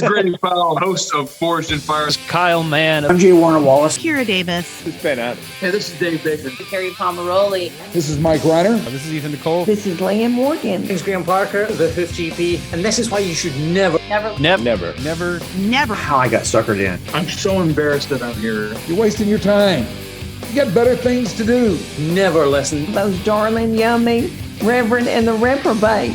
Grady Powell, host of Forged in Fire. Kyle Mann. I'm J. Warner Wallace. Kira Davis. It's Ben Adams. Hey, this is Dave Baker. Carrie Pomeroli. This is Mike Reiner. This is Ethan Nicole. This is Leanne Morgan. This is Graham Parker, the Hoof GP, and this is why you should never. How I got suckered in. I'm so embarrassed that I'm here. You're wasting your time. You got better things to do. Never listen. Those darling, yummy Reverend and the Reprobate.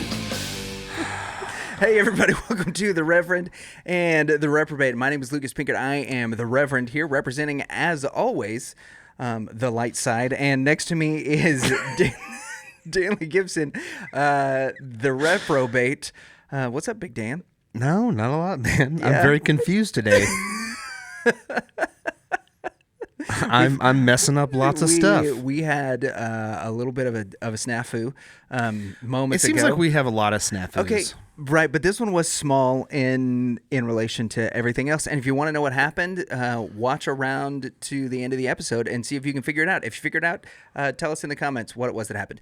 Hey everybody, welcome to the Reverend and the Reprobate. My name is Lucas Pinkett. I am the Reverend here, representing, as always, the light side. And next to me is Danley Gibson, the Reprobate. What's up, Big Dan? No, not a lot, man. Yeah. I'm very confused today. I'm messing up lots of stuff. We had a little bit of a snafu moments ago. It seems like we have a lot of snafus. Okay, right, but this one was small in relation to everything else. And if you want to know what happened, watch around to the end of the episode and see if you can figure it out. If you figure it out, tell us in the comments what it was that happened.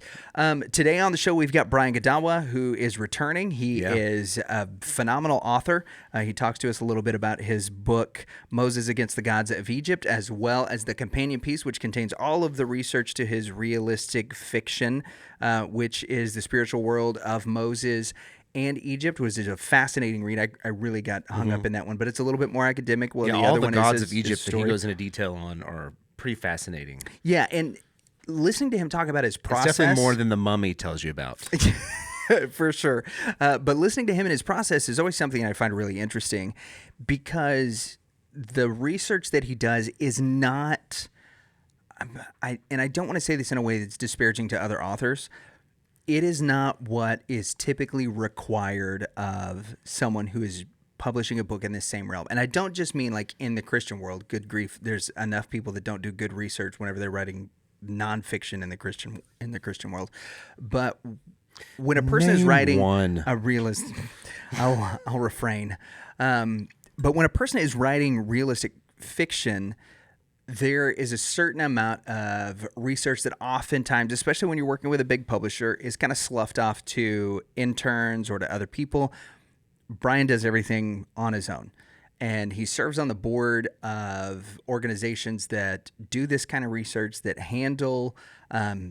Today on the show, we've got Brian Godawa, who is returning. He is a phenomenal author. He talks to us a little bit about his book, Moses Against the Gods of Egypt, as well as the companion piece, which contains all of the research to his realistic fiction, which is the spiritual world of Moses and Egypt, was a fascinating read. I really got hung up in that one, but it's a little bit more academic. Well, the all other the one gods is of Egypt that he story. goes into detail on are pretty fascinating. Yeah, and listening to him talk about his process. It's definitely more than the Mummy tells you about. For sure. But listening to him and his process is always something I find really interesting, because the research that he does is not, and I don't want to say this in a way that's disparaging to other authors, it is not what is typically required of someone who is publishing a book in this same realm. And I don't just mean like in the Christian world. Good grief, there's enough people that don't do good research whenever they're writing nonfiction in the Christian world. But when a person is writing a realist, I'll refrain. But when a person is writing realistic fiction, there is a certain amount of research that oftentimes, especially when you're working with a big publisher, is kind of sloughed off to interns or to other people. Brian does everything on his own, and he serves on the board of organizations that do this kind of research, that handle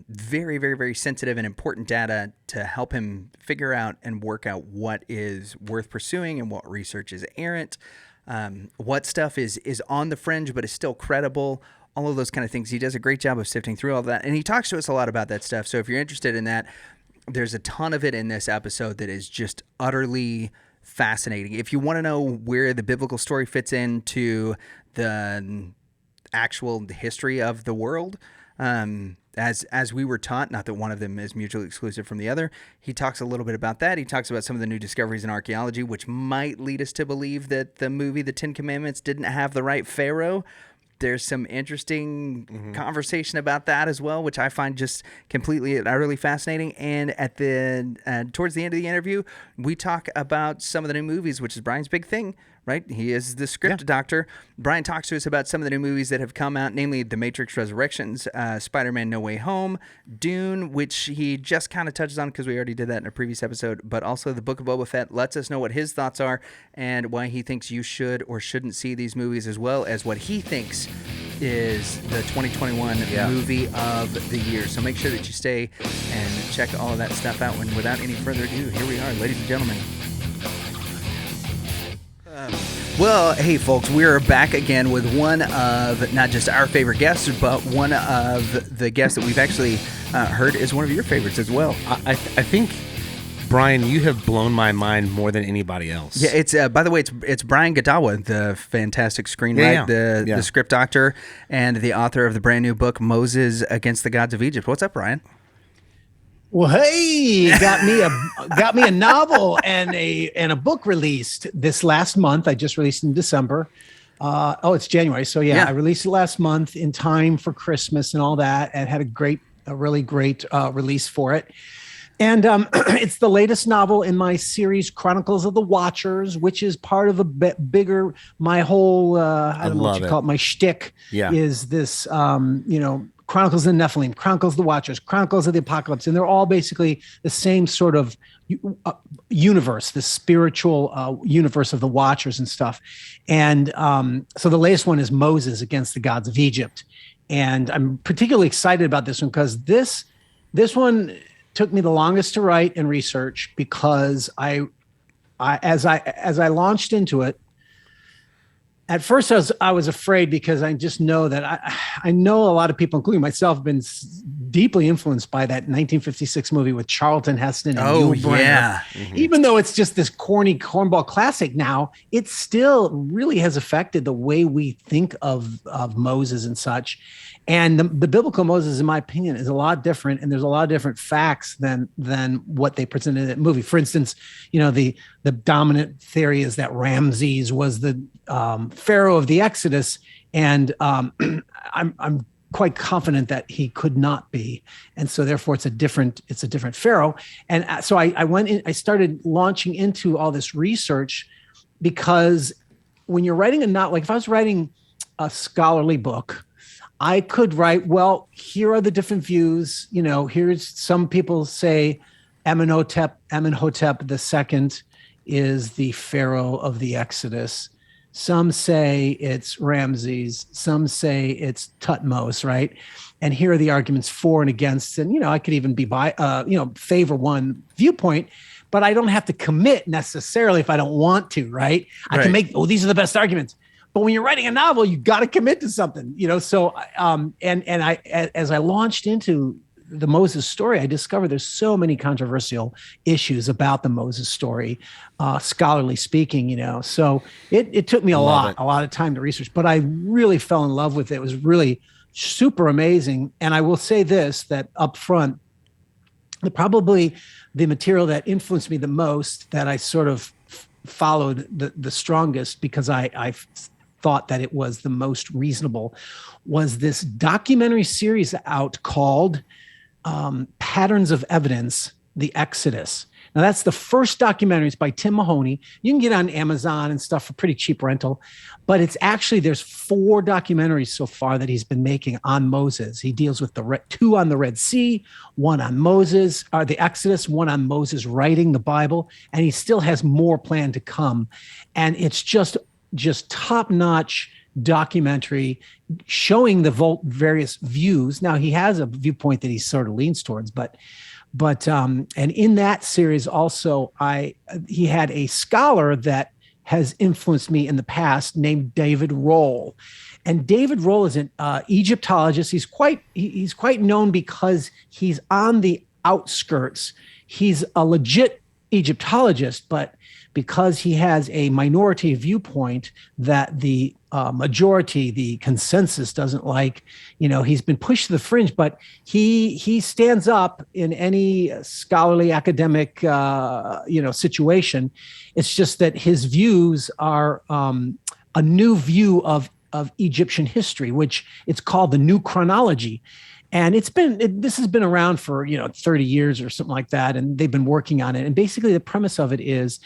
very, very, very sensitive and important data to help him figure out and work out what is worth pursuing and what research is errant. What stuff is on the fringe but is still credible, all of those kind of things. He does a great job of sifting through all of that, and he talks to us a lot about that stuff. So if you're interested in that, there's a ton of it in this episode that is just utterly fascinating. If you want to know where the biblical story fits into the actual history of the world, as we were taught, not that one of them is mutually exclusive from the other, he talks a little bit about that. He talks about some of the new discoveries in archaeology, which might lead us to believe that the movie The Ten Commandments didn't have the right Pharaoh. There's some interesting conversation about that as well, which I find just completely and utterly fascinating. And at the towards the end of the interview, we talk about some of the new movies, which is Brian's big thing, right? He is the script doctor. Brian talks to us about some of the new movies that have come out, namely The Matrix Resurrections, Spider-Man No Way Home, Dune, which he just kind of touches on because we already did that in a previous episode, but also the Book of Boba Fett lets us know what his thoughts are and why he thinks you should or shouldn't see these movies, as well as what he thinks is the 2021 movie of the year. So make sure that you stay and check all of that stuff out. And without any further ado, here we are, ladies and gentlemen. Well, hey folks, we're back again with one of not just our favorite guests, but one of the guests that we've actually heard is one of your favorites as well. I think, Brian, you have blown my mind more than anybody else. Yeah, it's by the way, it's Brian Godawa, the fantastic screenwriter, the script doctor, and the author of the brand new book Moses Against the Gods of Egypt. What's up, Brian? Well, hey, got me a novel and a book released this last month. I just released in December. It's January. So I released it last month in time for Christmas and all that, and had a really great release for it. And it's the latest novel in my series, Chronicles of the Watchers, which is part of a bigger, my whole, I don't know what you call it, my shtick is this, Chronicles of the Nephilim, Chronicles of the Watchers, Chronicles of the Apocalypse, and they're all basically the same sort of universe, this spiritual universe of the Watchers and stuff. And so the latest one is Moses against the gods of Egypt. And I'm particularly excited about this one because this one took me the longest to write and research because as I launched into it, at first I was afraid because I just know that I know a lot of people, including myself, have been deeply influenced by that 1956 movie with Charlton Heston and Yul Brynner. Yeah. Mm-hmm. Even though it's just this corny cornball classic now, it still really has affected the way we think of Moses and such. And the biblical Moses, in my opinion, is a lot different, and there's a lot of different facts than what they presented in that movie. For instance, the dominant theory is that Ramses was the Pharaoh of the Exodus, and I'm quite confident that he could not be, and so therefore it's a different Pharaoh. And so I went in, I started launching into all this research because when you're writing a novel, like if I was writing a scholarly book, I could write, well, here are the different views. Here's some people say Amenhotep II is the Pharaoh of the Exodus. Some say it's Ramses. Some say it's Tutmos, right? And here are the arguments for and against. And, I could even be favor one viewpoint, but I don't have to commit necessarily if I don't want to, right? I can make, these are the best arguments. But when you're writing a novel, you got to commit to something, So, as I launched into the Moses story, I discovered there's so many controversial issues about the Moses story, scholarly speaking, So it took me a lot of time to research, but I really fell in love with it. It was really super amazing. And I will say this, that up front, probably the material that influenced me the most, that I sort of followed the strongest because I thought that it was the most reasonable, was this documentary series out called Patterns of Evidence, The Exodus. Now that's the first documentary. It's by Tim Mahoney. You can get on Amazon and stuff for pretty cheap rental, but it's actually, there's 4 documentaries so far that he's been making on Moses. He deals with 2 on the Red Sea, 1 on Moses, or the Exodus, 1 on Moses writing the Bible, and he still has more planned to come. And it's just top-notch documentary showing the various views. Now he has a viewpoint that he sort of leans towards, but and in that series also, he had a scholar that has influenced me in the past named David Rohl. And David Rohl is an Egyptologist. He's quite known because he's on the outskirts. He's a legit Egyptologist, but because he has a minority viewpoint that the majority, the consensus doesn't like, he's been pushed to the fringe, but he stands up in any scholarly academic, situation. It's just that his views are a new view of Egyptian history, which it's called the New Chronology. And this has been around for 30 years or something like that, and they've been working on it. And basically, the premise of it is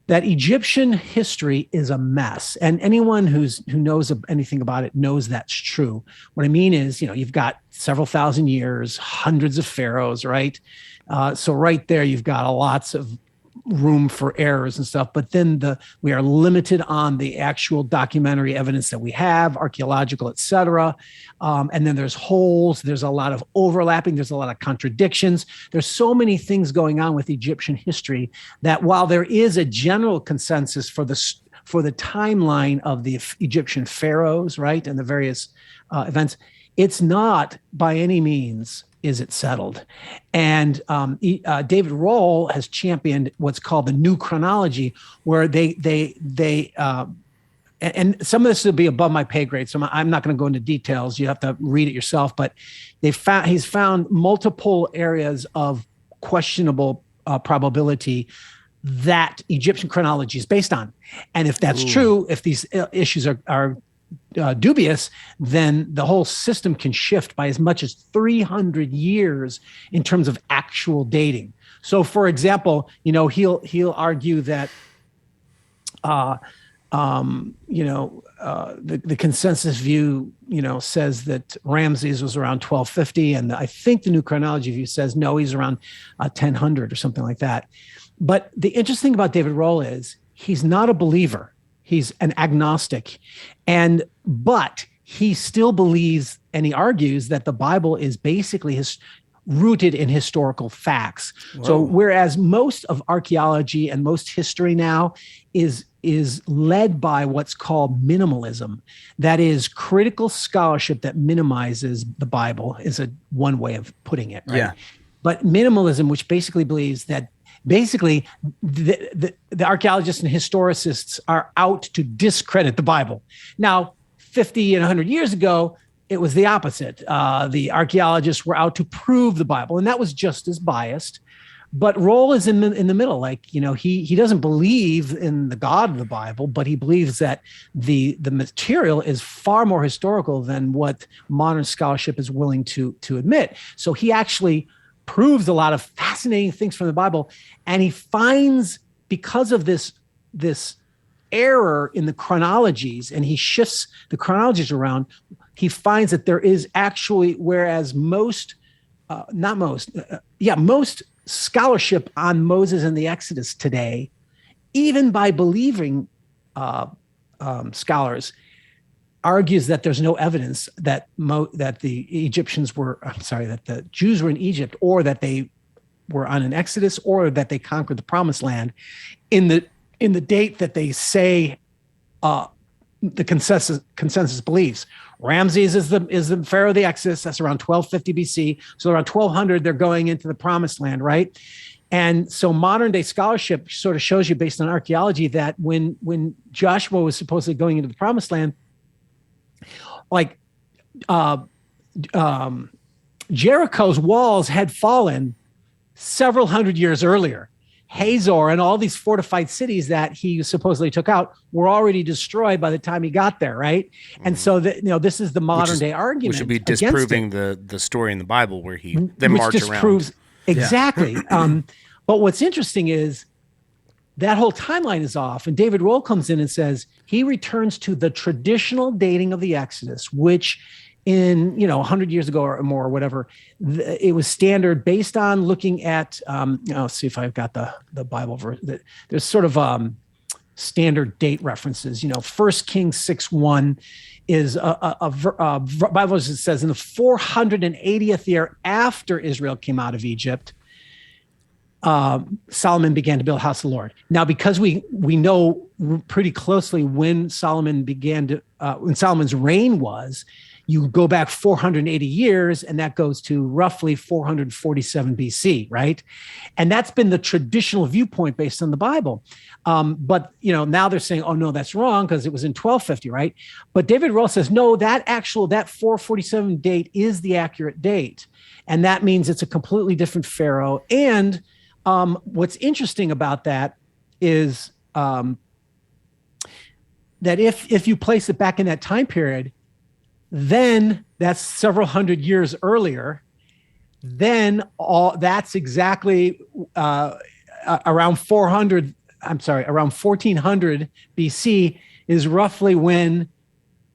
that Egyptian history is a mess, and anyone who knows anything about it knows that's true. What I mean is, you've got several thousand years, hundreds of pharaohs, right? So right there, you've got lots of room for errors and stuff, but then we are limited on the actual documentary evidence that we have, archaeological, et cetera. And then there's holes, there's a lot of overlapping, there's a lot of contradictions. There's so many things going on with Egyptian history that while there is a general consensus for the timeline of the Egyptian pharaohs, right, and the various events, it's not by any means is it settled. And David Rohl has championed what's called the New Chronology, where they and some of this will be above my pay grade, so I'm not going to go into details. You have to read it yourself. But he's found multiple areas of questionable probability that Egyptian chronology is based on. And if that's true, if these issues are dubious, then the whole system can shift by as much as 300 years in terms of actual dating. So, for example, he'll argue that the consensus view, says that Ramses was around 1250, and I think the New Chronology view says no, he's around 1000 or something like that. But the interesting thing about David Rohl is he's not a believer; he's an agnostic, but he still believes, and he argues that the Bible is basically rooted in historical facts. Whoa. So whereas most of archaeology and most history now is led by what's called minimalism, that is critical scholarship that minimizes the Bible, is one way of putting it. Right? Yeah. But minimalism, which basically believes that basically the archaeologists and historicists are out to discredit the Bible. Now, 50 and 100 years ago, it was the opposite. The archaeologists were out to prove the Bible, and that was just as biased. But Rohl is in the middle. Like, he doesn't believe in the God of the Bible, but he believes that the material is far more historical than what modern scholarship is willing to admit. So he actually proves a lot of fascinating things from the Bible, and he finds, because of this error in the chronologies, and he shifts the chronologies around, he finds that there is actually, whereas most scholarship on Moses and the Exodus today, even by believing scholars, argues that there's no evidence that that the Jews were in Egypt, or that they were on an Exodus, or that they conquered the Promised Land in the date that they say the consensus believes. Ramses is the Pharaoh of the Exodus. That's around 1250 BC. So around 1200, they're going into the Promised Land, right? And so modern day scholarship sort of shows you, based on archaeology, that when Joshua was supposedly going into the Promised Land, like Jericho's walls had fallen several hundred years earlier. Hazor and all these fortified cities that he supposedly took out were already destroyed by the time he got there, right? And so this is the modern day argument, which would be disproving the story in the Bible where they march around. Exactly. But what's interesting is that whole timeline is off, and David Rohl comes in and says he returns to the traditional dating of the Exodus, which in 100 years ago or more, or whatever, it was standard based on looking at let's see if I've got the Bible verse. There's sort of standard date references. 1 Kings 6:1 is a Bible verse that says, in the 480th year after Israel came out of Egypt, Solomon began to build a house of the Lord. Now, because we know pretty closely when Solomon when Solomon's reign was, you go back 480 years, and that goes to roughly 447 BC, right? And that's been the traditional viewpoint based on the Bible. But now they're saying, oh no, that's wrong because it was in 1250, right? But David Rohl says, no, that 447 date is the accurate date. And that means it's a completely different Pharaoh. And what's interesting about that is that if you place it back in that time period, then that's several hundred years earlier. Then that's exactly around 1400 BC is roughly when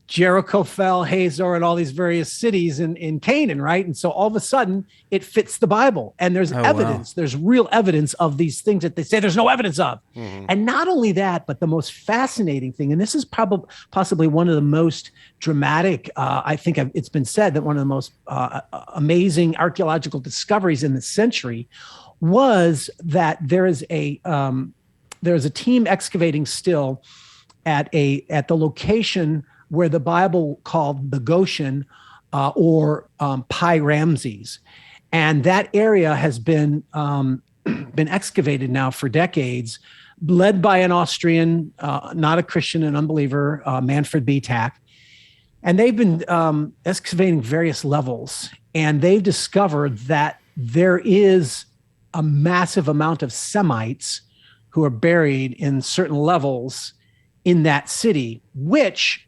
Jericho fell, Hazor, and all these various cities in Canaan, right? And so all of a sudden it fits the Bible, and there's evidence. Wow. There's real evidence of these things that they say there's no evidence of. Mm-hmm. And not only that, but the most fascinating thing, and this is possibly one of the most dramatic, I think it's been said that one of the most amazing archaeological discoveries in the century was that there is a team excavating still at the location where the Bible called the Goshen or Pi Ramses. And that area has been excavated now for decades, led by an Austrian, not a Christian, an unbeliever, Manfred B. Tack. And they've been excavating various levels, and they've discovered that there is a massive amount of Semites who are buried in certain levels in that city, which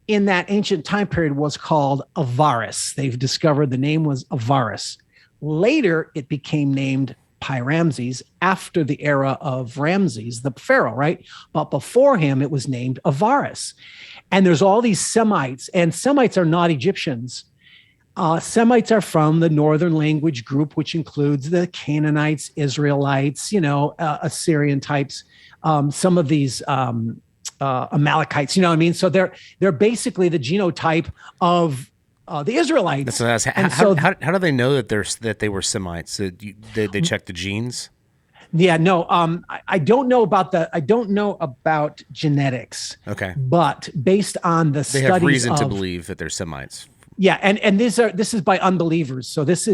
in that ancient time period was called Avaris. They've discovered the name was Avaris. Later, it became named Pi-Ramses after the era of Ramses, the pharaoh, right? But before him, it was named Avaris. And there's all these Semites, and Semites are not Egyptians. Semites are from the northern language group, which includes the Canaanites, Israelites, Assyrian types, some of these Amalekites, you know what I mean? So they're basically the genotype of the Israelites. How do they know that they were Semites? They check the genes? Yeah, no, I don't know about genetics. Okay, but based on the they studies, have reason to believe that they're Semites. Yeah, and this is by unbelievers. So this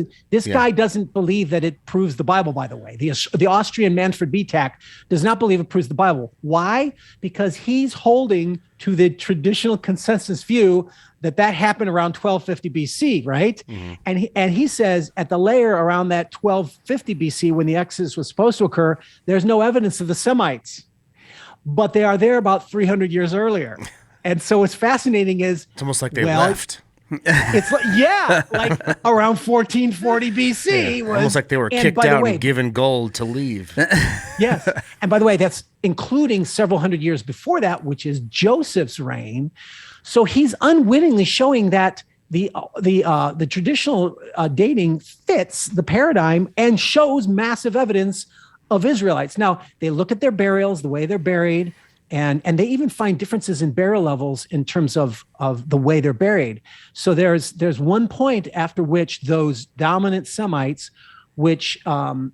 guy doesn't believe that it proves the Bible. By the way, the Austrian Manfred Bietak does not believe it proves the Bible. Why? Because he's holding to the traditional consensus view that happened around 1250 BC, right? Mm-hmm. And he says at the layer around that 1250 BC, when the Exodus was supposed to occur, there's no evidence of the Semites, but they are there about 300 years earlier. And so what's fascinating is it's almost like they left. It's like around 1440 BC. Yeah. Almost like they were kicked out and given gold to leave. Yes. And by the way, that's including several hundred years before that, which is Joseph's reign. So he's unwittingly showing that the traditional dating fits the paradigm and shows massive evidence of Israelites. Now, they look at their burials, the way they're buried, and they even find differences in burial levels in terms of the way they're buried. So there's one point after which those dominant Semites, which now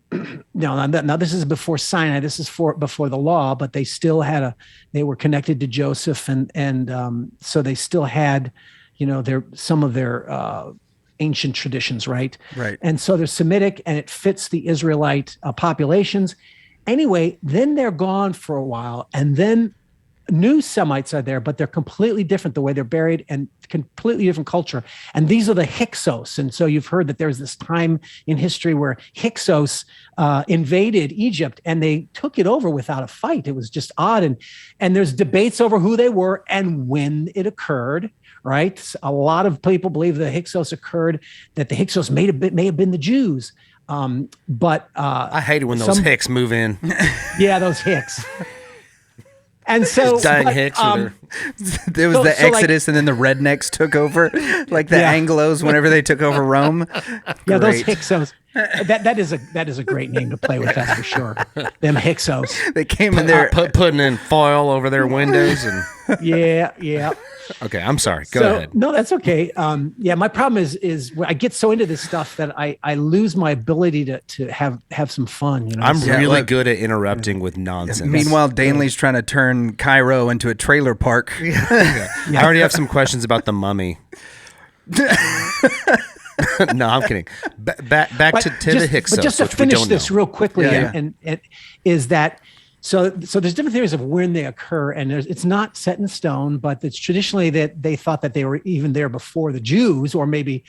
this is before Sinai, this is before the law, but they still they were connected to Joseph, and so they still had, some of their ancient traditions, right? Right. And so they're Semitic, and it fits the Israelite populations. Anyway, then they're gone for a while, and then new Semites are there, but they're completely different the way they're buried and completely different culture. And these are the Hyksos. And so you've heard that there's this time in history where Hyksos invaded Egypt, and they took it over without a fight. It was just odd. And there's debates over who they were and when it occurred, right? A lot of people believe the Hyksos occurred, that the Hyksos may have been the Jews. But I hate it when those Hicks move in. Yeah, those Hicks. And so dying Hicks. There was the Exodus, and then the rednecks took over, like the Anglos whenever they took over Rome. Yeah, those Hyksos. That is a great name to play with, that's for sure. Them Hyksos. They came in there putting in foil over their windows and. Yeah. Okay, I'm sorry. Go ahead. No, that's okay. My problem is I get so into this stuff that I lose my ability to have some fun. I'm really good at interrupting with nonsense. Meanwhile, Danley's trying to turn Cairo into a trailer park. I already have some questions about the mummy. No, I'm kidding. Back to the Hyksos. But just to finish this real quickly, and is that. So there's different theories of when they occur, and it's not set in stone, but it's traditionally that they thought that they were even there before the Jews, or maybe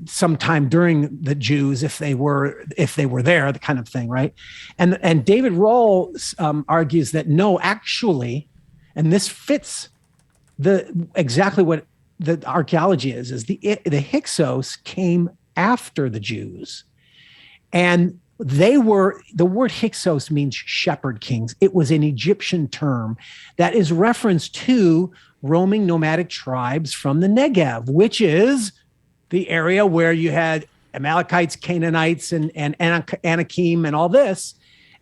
sometime during the Jews if they were there, the kind of thing, right? And David Roll argues that no, actually, and this fits exactly what the archaeology is the Hyksos came after the Jews, and the word Hyksos means shepherd kings. It was an Egyptian term that is reference to roaming nomadic tribes from the Negev, which is the area where you had Amalekites, Canaanites, and Anakim and all this.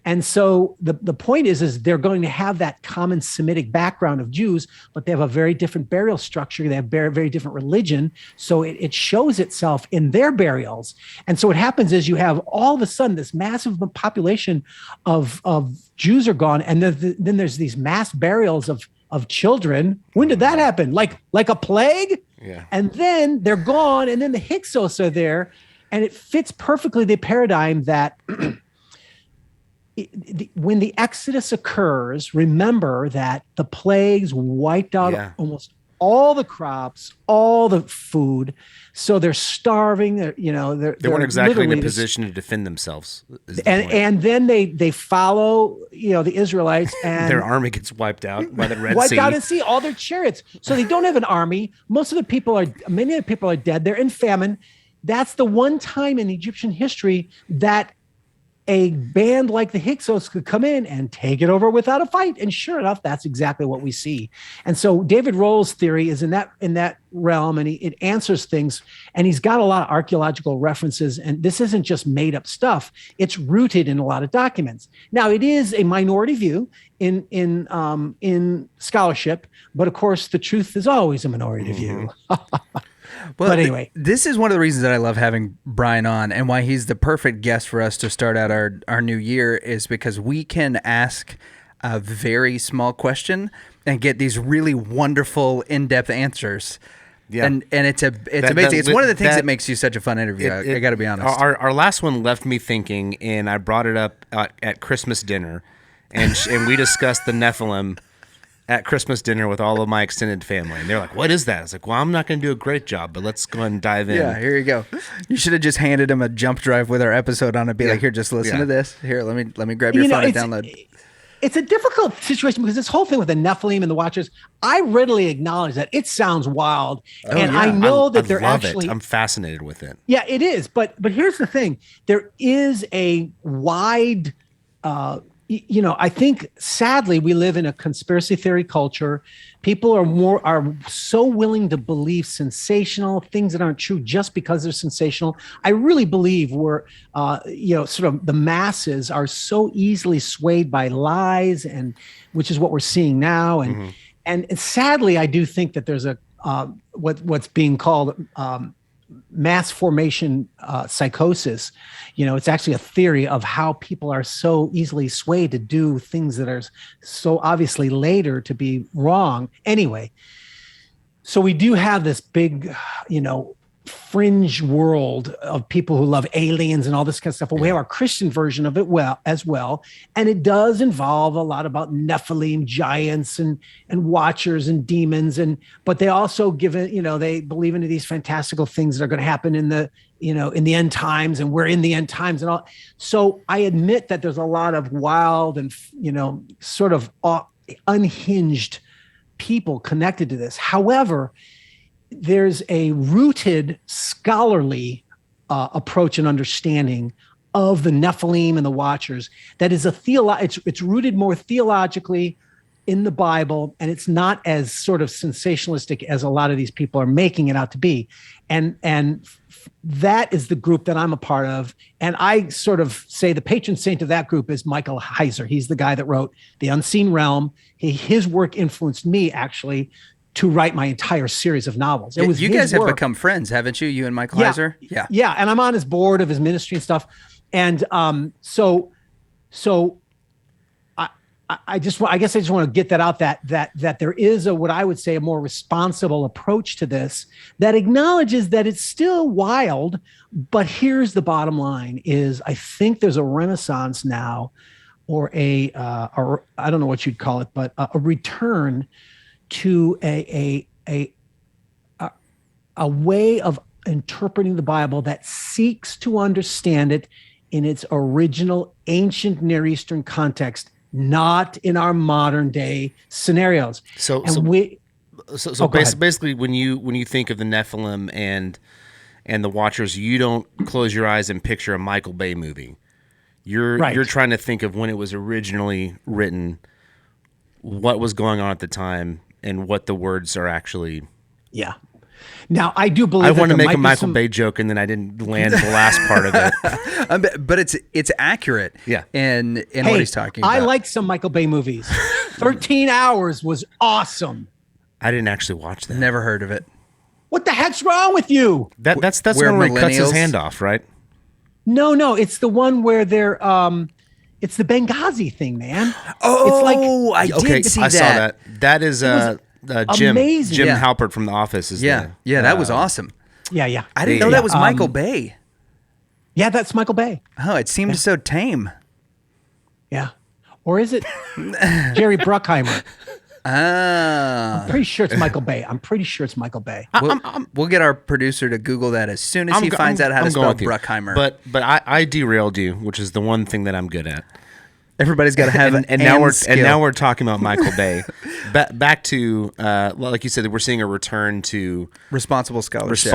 And so the point is they're going to have that common Semitic background of Jews, but they have a very different burial structure. They have very, very different religion. So it shows itself in their burials. And so what happens is you have all of a sudden this massive population of Jews are gone. And then there's these mass burials of children. When did that happen? Like a plague? Yeah. And then they're gone. And then the Hyksos are there. And it fits perfectly the paradigm that when the Exodus occurs, remember that the plagues wiped out almost all the crops, all the food. So they're starving. They weren't exactly in a position to defend themselves. And then they follow, the Israelites, and their army gets wiped out by the Red Sea. Wiped out at sea, all their chariots. So they don't have an army. Many of the people are dead. They're in famine. That's the one time in Egyptian history that a band like the Hyksos could come in and take it over without a fight. And sure enough, that's exactly what we see. And so David Roll's theory is in that realm, and it answers things. And he's got a lot of archaeological references. And this isn't just made up stuff. It's rooted in a lot of documents. Now, it is a minority view in scholarship, but of course, the truth is always a minority view. Well, but anyway, this is one of the reasons that I love having Brian on, and why he's the perfect guest for us to start out our new year, is because we can ask a very small question and get these really wonderful, in-depth answers. Yeah, and it's amazing. It's one of the things that makes you such a fun interview. I got to be honest. Our last one left me thinking, and I brought it up at Christmas dinner, and we discussed the Nephilim at Christmas dinner with all of my extended family. And they're like, what is that? I was like, well, I'm not going to do a great job, but let's go ahead and dive in. Yeah, here you go. You should have just handed him a jump drive with our episode on it. Be like, here, just listen to this. Here, let me grab your phone and download. It's a difficult situation because this whole thing with the Nephilim and the Watchers, I readily acknowledge that it sounds wild. I know that they're actually... I'm fascinated with it. Yeah, it is. But here's the thing. There is a wide... I think sadly we live in a conspiracy theory culture. People are so willing to believe sensational things that aren't true just because they're sensational. I really believe sort of the masses are so easily swayed by lies, and which is what we're seeing now. And sadly, I do think that there's a what's being called mass formation psychosis. It's actually a theory of how people are so easily swayed to do things that are so obviously later to be wrong. Anyway, so we do have this big, fringe world of people who love aliens and all this kind of stuff. But we have our Christian version of it as well. And it does involve a lot about Nephilim, giants and watchers and demons. But they also they believe into these fantastical things that are going to happen in the end times, and we're in the end times and all. So I admit that there's a lot of wild and, sort of unhinged people connected to this. However, there's a rooted scholarly approach and understanding of the Nephilim and the Watchers that is it's rooted more theologically in the Bible, and it's not as sort of sensationalistic as a lot of these people are making it out to be. And that is the group that I'm a part of. And I sort of say the patron saint of that group is Michael Heiser. He's the guy that wrote The Unseen Realm. His work influenced me actually to write my entire series of novels. It was you guys have become friends, haven't you? You and Michael Heiser? Yeah. And I'm on his board of his ministry and stuff. And so I guess I just want to get that out that there is what I would say a more responsible approach to this that acknowledges that it's still wild. But here's the bottom line: is I think there's a renaissance now, or or I don't know what you'd call it, but a return to a way of interpreting the Bible that seeks to understand it in its original ancient Near Eastern context, not in our modern day scenarios. So basically, when you think of the Nephilim and the Watchers, you don't close your eyes and picture a Michael Bay movie. You're trying to think of when it was originally written, what was going on at the time, and what the words are actually. Yeah. Now, I do believe I want to make a Michael Bay joke, and then I didn't land the last part of it. But it's accurate. Yeah. In what he's talking about. I like some Michael Bay movies. 13 Hours was awesome. I didn't actually watch that. Never heard of it. What the heck's wrong with you? That's where he cuts his hand off, right? No, it's the one where they're it's the Benghazi thing, man. Oh, I did see that. I saw that. That is Jim Halpert from The Office. That was awesome. Yeah. I didn't know that was Michael Bay. Yeah, that's Michael Bay. Oh, it seemed so tame. Yeah. Or is it Jerry Bruckheimer? I'm pretty sure it's Michael Bay. We'll get our producer to Google that as soon as he finds out how to spell Bruckheimer. But I derailed you, which is the one thing that I'm good at. Everybody's got to have an and now we're talking about Michael Bay. Back to like you said, we're seeing a return to responsible scholarship.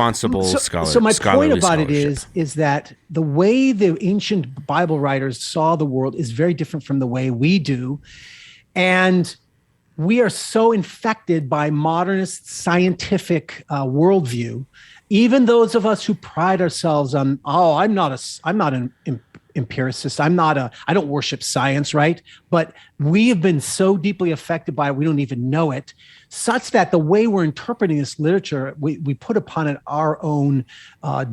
So my point about it is that the way the ancient Bible writers saw the world is very different from the way we do, and we are so infected by modernist scientific worldview. Even those of us who pride ourselves on, I'm not an empiricist. I don't worship science, right? But we have been so deeply affected by it, we don't even know it, such that the way we're interpreting this literature, we put upon it our own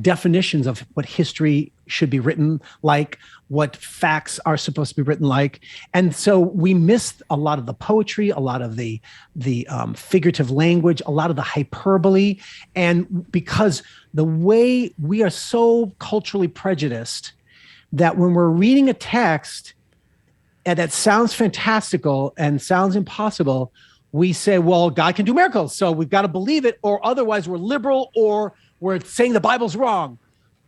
definitions of what history should be written like, what facts are supposed to be written like. And so we missed a lot of the poetry, a lot of the figurative language, a lot of the hyperbole. And because the way we are so culturally prejudiced that when we're reading a text and that sounds fantastical and sounds impossible, we say, well, God can do miracles, so we've got to believe it, or otherwise we're liberal or we're saying the Bible's wrong.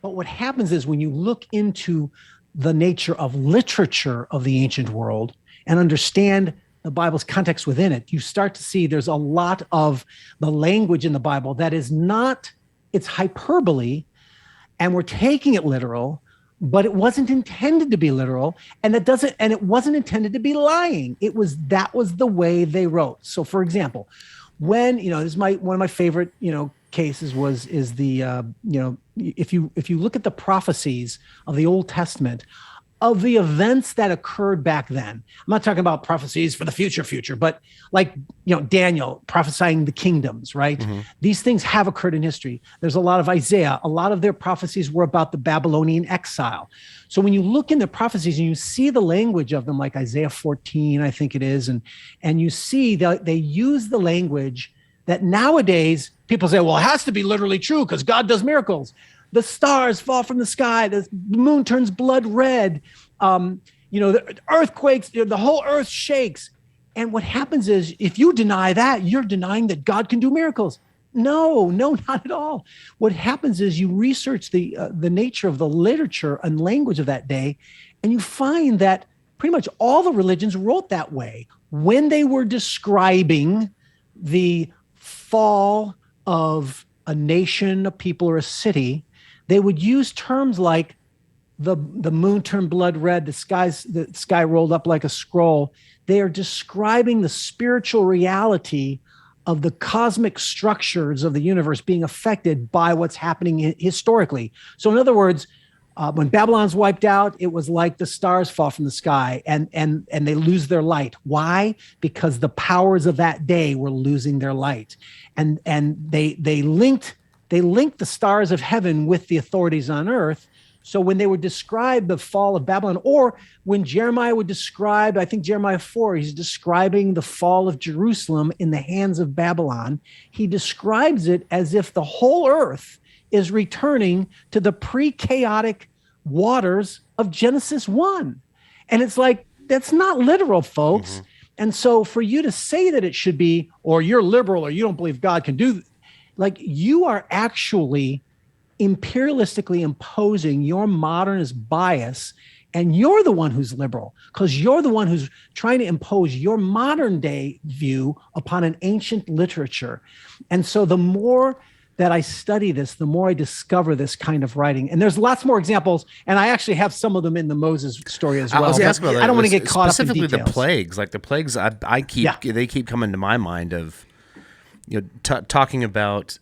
But what happens is when you look into the nature of literature of the ancient world and understand the Bible's context within it, you start to see there's a lot of the language in the Bible that is not, it's hyperbole, and we're taking it literal, but it wasn't intended to be literal, and it wasn't intended to be lying. That was the way they wrote. So for example, when, this is one of my favorite, cases is the, if you look at the prophecies of the Old Testament, of the events that occurred back then. I'm not talking about prophecies for the future, but like, Daniel prophesying the kingdoms, right? Mm-hmm. These things have occurred in history. There's a lot of Isaiah. A lot of their prophecies were about the Babylonian exile. So when you look in the prophecies and you see the language of them, like Isaiah 14, I think it is, and you see that they use the language that nowadays people say, well, it has to be literally true because God does miracles. The stars fall from the sky. The moon turns blood red. The earthquakes, the whole earth shakes. And what happens is if you deny that, you're denying that God can do miracles. No, not at all. What happens is you research the nature of the literature and language of that day, and you find that pretty much all the religions wrote that way when they were describing the fall of a nation, a people, or a city. They would use terms like the moon turned blood red, the sky rolled up like a scroll. They are describing the spiritual reality of the cosmic structures of the universe being affected by what's happening historically. So in other words, when Babylon's wiped out, it was like the stars fall from the sky and they lose their light. Why? Because the powers of that day were losing their light. And they linked the stars of heaven with the authorities on earth. So when they would describe the fall of Babylon, or when Jeremiah would describe, I think Jeremiah 4, he's describing the fall of Jerusalem in the hands of Babylon. He describes it as if the whole earth is returning to the pre-chaotic waters of Genesis 1. And it's like, that's not literal, folks. Mm-hmm. And so for you to say that it should be, or you're liberal, or you don't believe God can do, like, you are actually imperialistically imposing your modernist bias, and you're the one who's liberal because you're the one who's trying to impose your modern day view upon an ancient literature. And so the more that I study this, the more I discover this kind of writing. And there's lots more examples, and I actually have some of them in the Moses story as well. I don't want to get caught up in details. Specifically the plagues, like the plagues, they keep coming to my mind of, talking about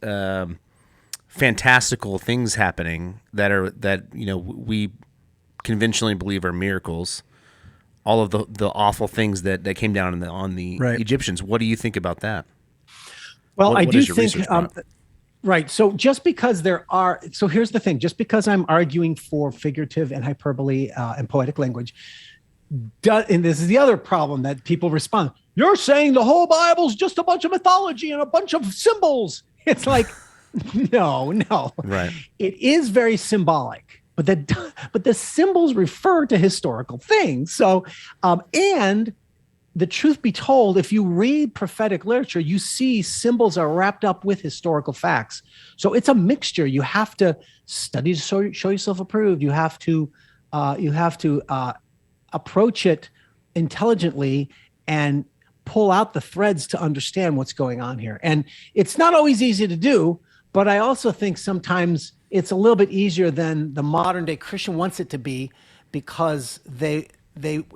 fantastical things happening that we conventionally believe are miracles. All of the awful things that came down on the right. Egyptians. What do you think about that? Well, I do think. Right. So just because here's the thing, just because I'm arguing for figurative and hyperbole and poetic language, and this is the other problem that people respond, you're saying the whole Bible's just a bunch of mythology and a bunch of symbols. It's like, no. Right. It is very symbolic, but the symbols refer to historical things. So, and the truth be told, if you read prophetic literature, you see symbols are wrapped up with historical facts. So it's a mixture. You have to study to show yourself approved. You have to approach it intelligently and pull out the threads to understand what's going on here. And it's not always easy to do, but I also think sometimes it's a little bit easier than the modern day Christian wants it to be, because they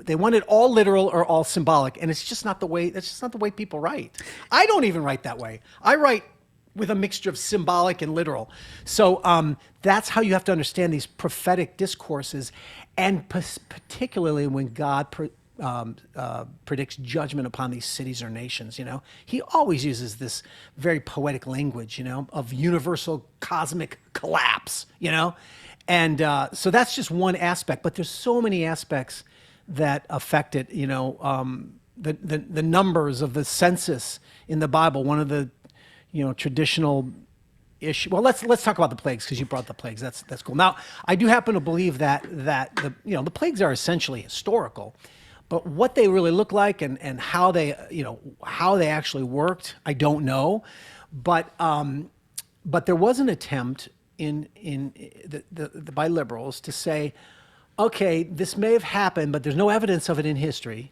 want it all literal or all symbolic, and it's just not the way. That's just not the way people write. I don't even write that way. I write with a mixture of symbolic and literal. So that's how you have to understand these prophetic discourses, and particularly when God predicts judgment upon these cities or nations. He always uses this very poetic language, of universal cosmic collapse. And so that's just one aspect, but there's so many aspects that affect it. The numbers of the census in the Bible, one of the traditional issue. Well, let's talk about the plagues, because you brought the plagues. That's cool. Now, I do happen to believe that the plagues are essentially historical, but what they really look like and how they actually worked, I don't know. But there was an attempt by liberals to say, okay, this may have happened, but there's no evidence of it in history.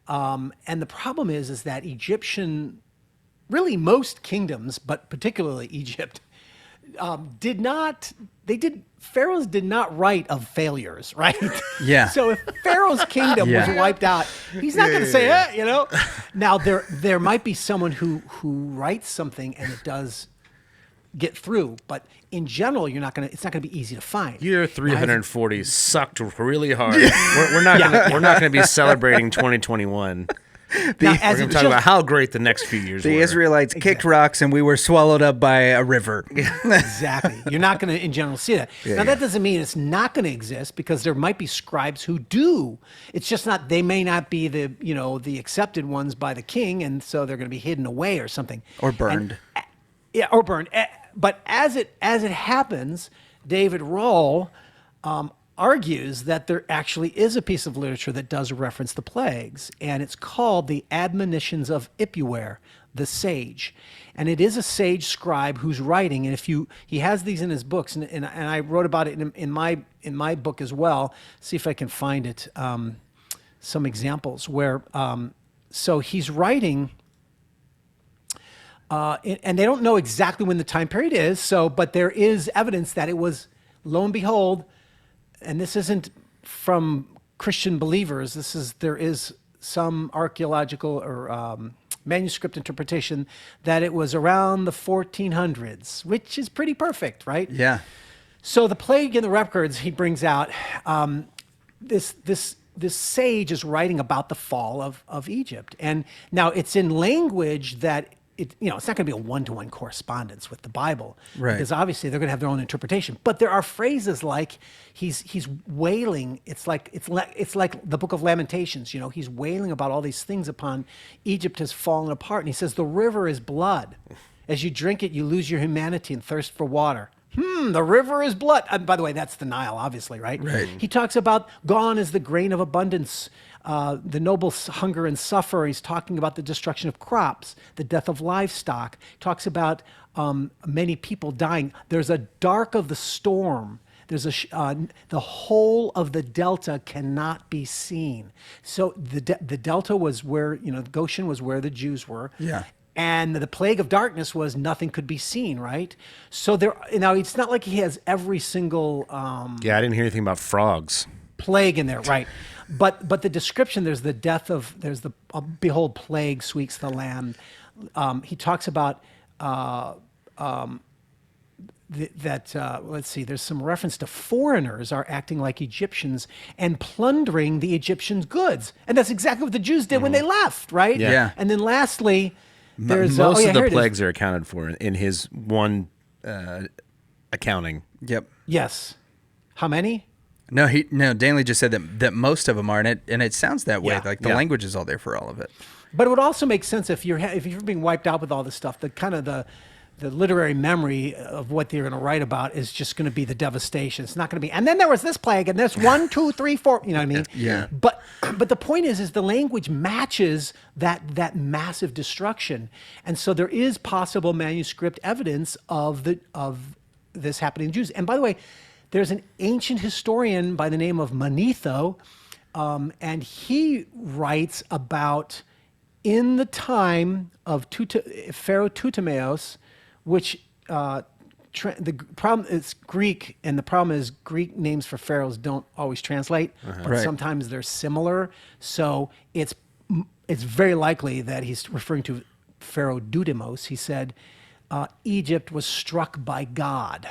And the problem is that really most kingdoms, but particularly Egypt, Pharaohs did not write of failures, right? Yeah. So if Pharaoh's kingdom was wiped out, he's not going to say, Now there might be someone who writes something and it does get through, but in general, it's not going to be easy to find. Year 340 sucked really hard. We're not going to be celebrating 2021. We're going to talk about how great the next few years were. The Israelites kicked rocks and we were swallowed up by a river. Exactly. You're not going to, in general, see that. Now, that doesn't mean it's not going to exist, because there might be scribes who do. It's just not, they may not be the accepted ones by the king, and so they're going to be hidden away or something. Or burned. Or burned. But as it happens, David Rohl argues that there actually is a piece of literature that does reference the plagues, and it's called the Admonitions of Ippyware, the sage. And it is a sage scribe who's writing, and he has these in his books, and I wrote about it in my book as well. See if I can find it. Some examples where so he's writing. And they don't know exactly when the time period is. But there is evidence that it was, lo and behold, and this isn't from Christian believers. There is some archaeological or manuscript interpretation that it was around the 1400s, which is pretty perfect, right? Yeah. So the plague in the records he brings out, this sage is writing about the fall of Egypt, and now it's in language that. It's not going to be a one-to-one correspondence with the Bible, right? Because obviously they're going to have their own interpretation. But there are phrases like he's wailing. It's like the Book of Lamentations. He's wailing about all these things upon Egypt has fallen apart, and he says the river is blood. As you drink it, you lose your humanity and thirst for water. The river is blood. By the way, that's the Nile, obviously, right? Right. He talks about gone is the grain of abundance. The nobles hunger and suffer. He's talking about the destruction of crops, the death of livestock. He talks about many people dying. There's a dark of the storm. There's the whole of the delta cannot be seen. So the delta was where, Goshen was where the Jews were. Yeah. And the plague of darkness was nothing could be seen, right? So now it's not like he has every single I didn't hear anything about frogs. Plague in there, right? But the description, there's the behold, plague sweeps the land. He talks about let's see, there's some reference to foreigners are acting like Egyptians and plundering the Egyptians' goods, and that's exactly what the Jews did when they left, right? Yeah. And then lastly, there's most of the plagues are accounted for in his one accounting. Yep. Yes. How many? No, Danley just said that most of them are, and it sounds that way. Yeah. Like the language is all there for all of it. But it would also make sense if you're being wiped out with all this stuff. The literary memory of what they're going to write about is just going to be the devastation. It's not going to be. And then there was this plague, and this 1, 2, 3, 4. You know what I mean? Yeah. But the point is the language matches that massive destruction, and so there is possible manuscript evidence of this happening to Jews. And by the way, there's an ancient historian by the name of Manetho and he writes about in the time of Pharaoh Ptolemaeus, which the problem is Greek, and the problem is Greek names for pharaohs don't always translate, but sometimes they're similar. So it's very likely that he's referring to Pharaoh Dudimos. He said Egypt was struck by God,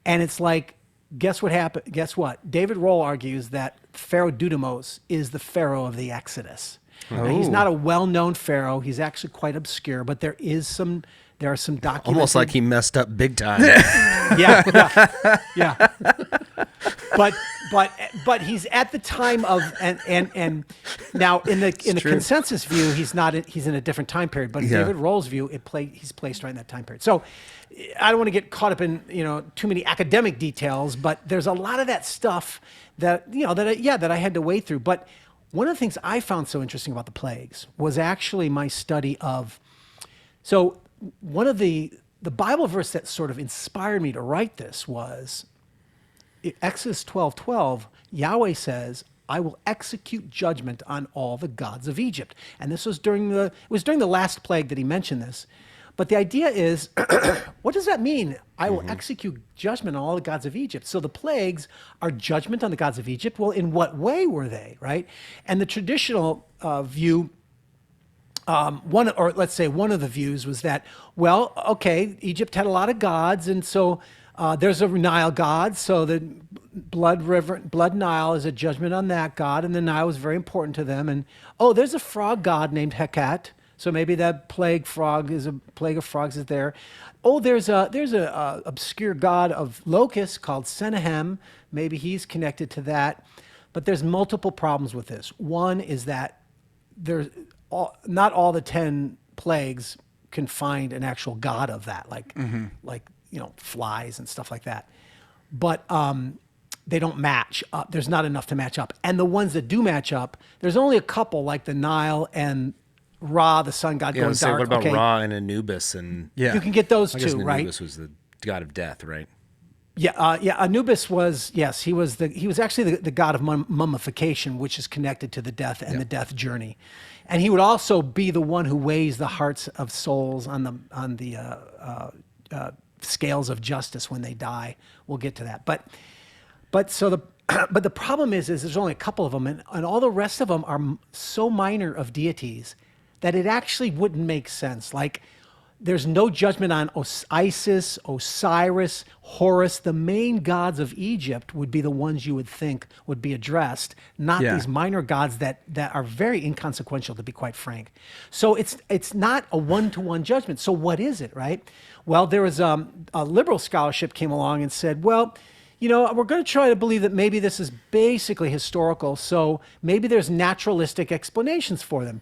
and it's like, guess what happened? Guess what? David Rohl argues that Pharaoh Dudimos is the Pharaoh of the Exodus. Now, he's not a well-known pharaoh. He's actually quite obscure, but there are some documents. Almost like he messed up big time. yeah. But he's at the time of and now in the consensus view, he's in a different time period. But in David Rohl's view, he's placed right in that time period. So I don't want to get caught up in too many academic details, but there's a lot of that stuff that I had to wade through. But one of the things I found so interesting about the plagues was actually my study of. So one of the Bible verse that sort of inspired me to write this was Exodus 12:12. Yahweh says, "I will execute judgment on all the gods of Egypt." And this was during the last plague that he mentioned this. But the idea is, what does that mean? I will execute judgment on all the gods of Egypt. So the plagues are judgment on the gods of Egypt. Well, in what way were they, right? And the traditional view, one of the views was that, well, okay, Egypt had a lot of gods, and so there's a Nile god, so the blood Nile is a judgment on that god, and the Nile was very important to them. And there's a frog god named Heket. So maybe that plague of frogs is there. There's a obscure god of locusts called Sennacherib. Maybe he's connected to that. But there's multiple problems with this. One is that not all the 10 plagues can find an actual god of that, like flies and stuff like that. But they don't match up. There's not enough to match up. And the ones that do match up, there's only a couple, like the Nile and Ra, the sun god, going dark. What about Ra and Anubis? And you can get those two, right? Anubis was the god of death, right? Anubis was, yes, he was actually the god of mummification, which is connected to the death and the death journey. And he would also be the one who weighs the hearts of souls on the scales of justice when they die. We'll get to that. But the problem is there's only a couple of them, and all the rest of them are so minor of deities that it actually wouldn't make sense. Like, there's no judgment on Isis, Osiris, Horus. The main gods of Egypt would be the ones you would think would be addressed, not these minor gods that are very inconsequential, to be quite frank. So it's not a one-to-one judgment. So what is it, right? Well, there was a liberal scholarship came along and said, well, we're going to try to believe that maybe this is basically historical, so maybe there's naturalistic explanations for them.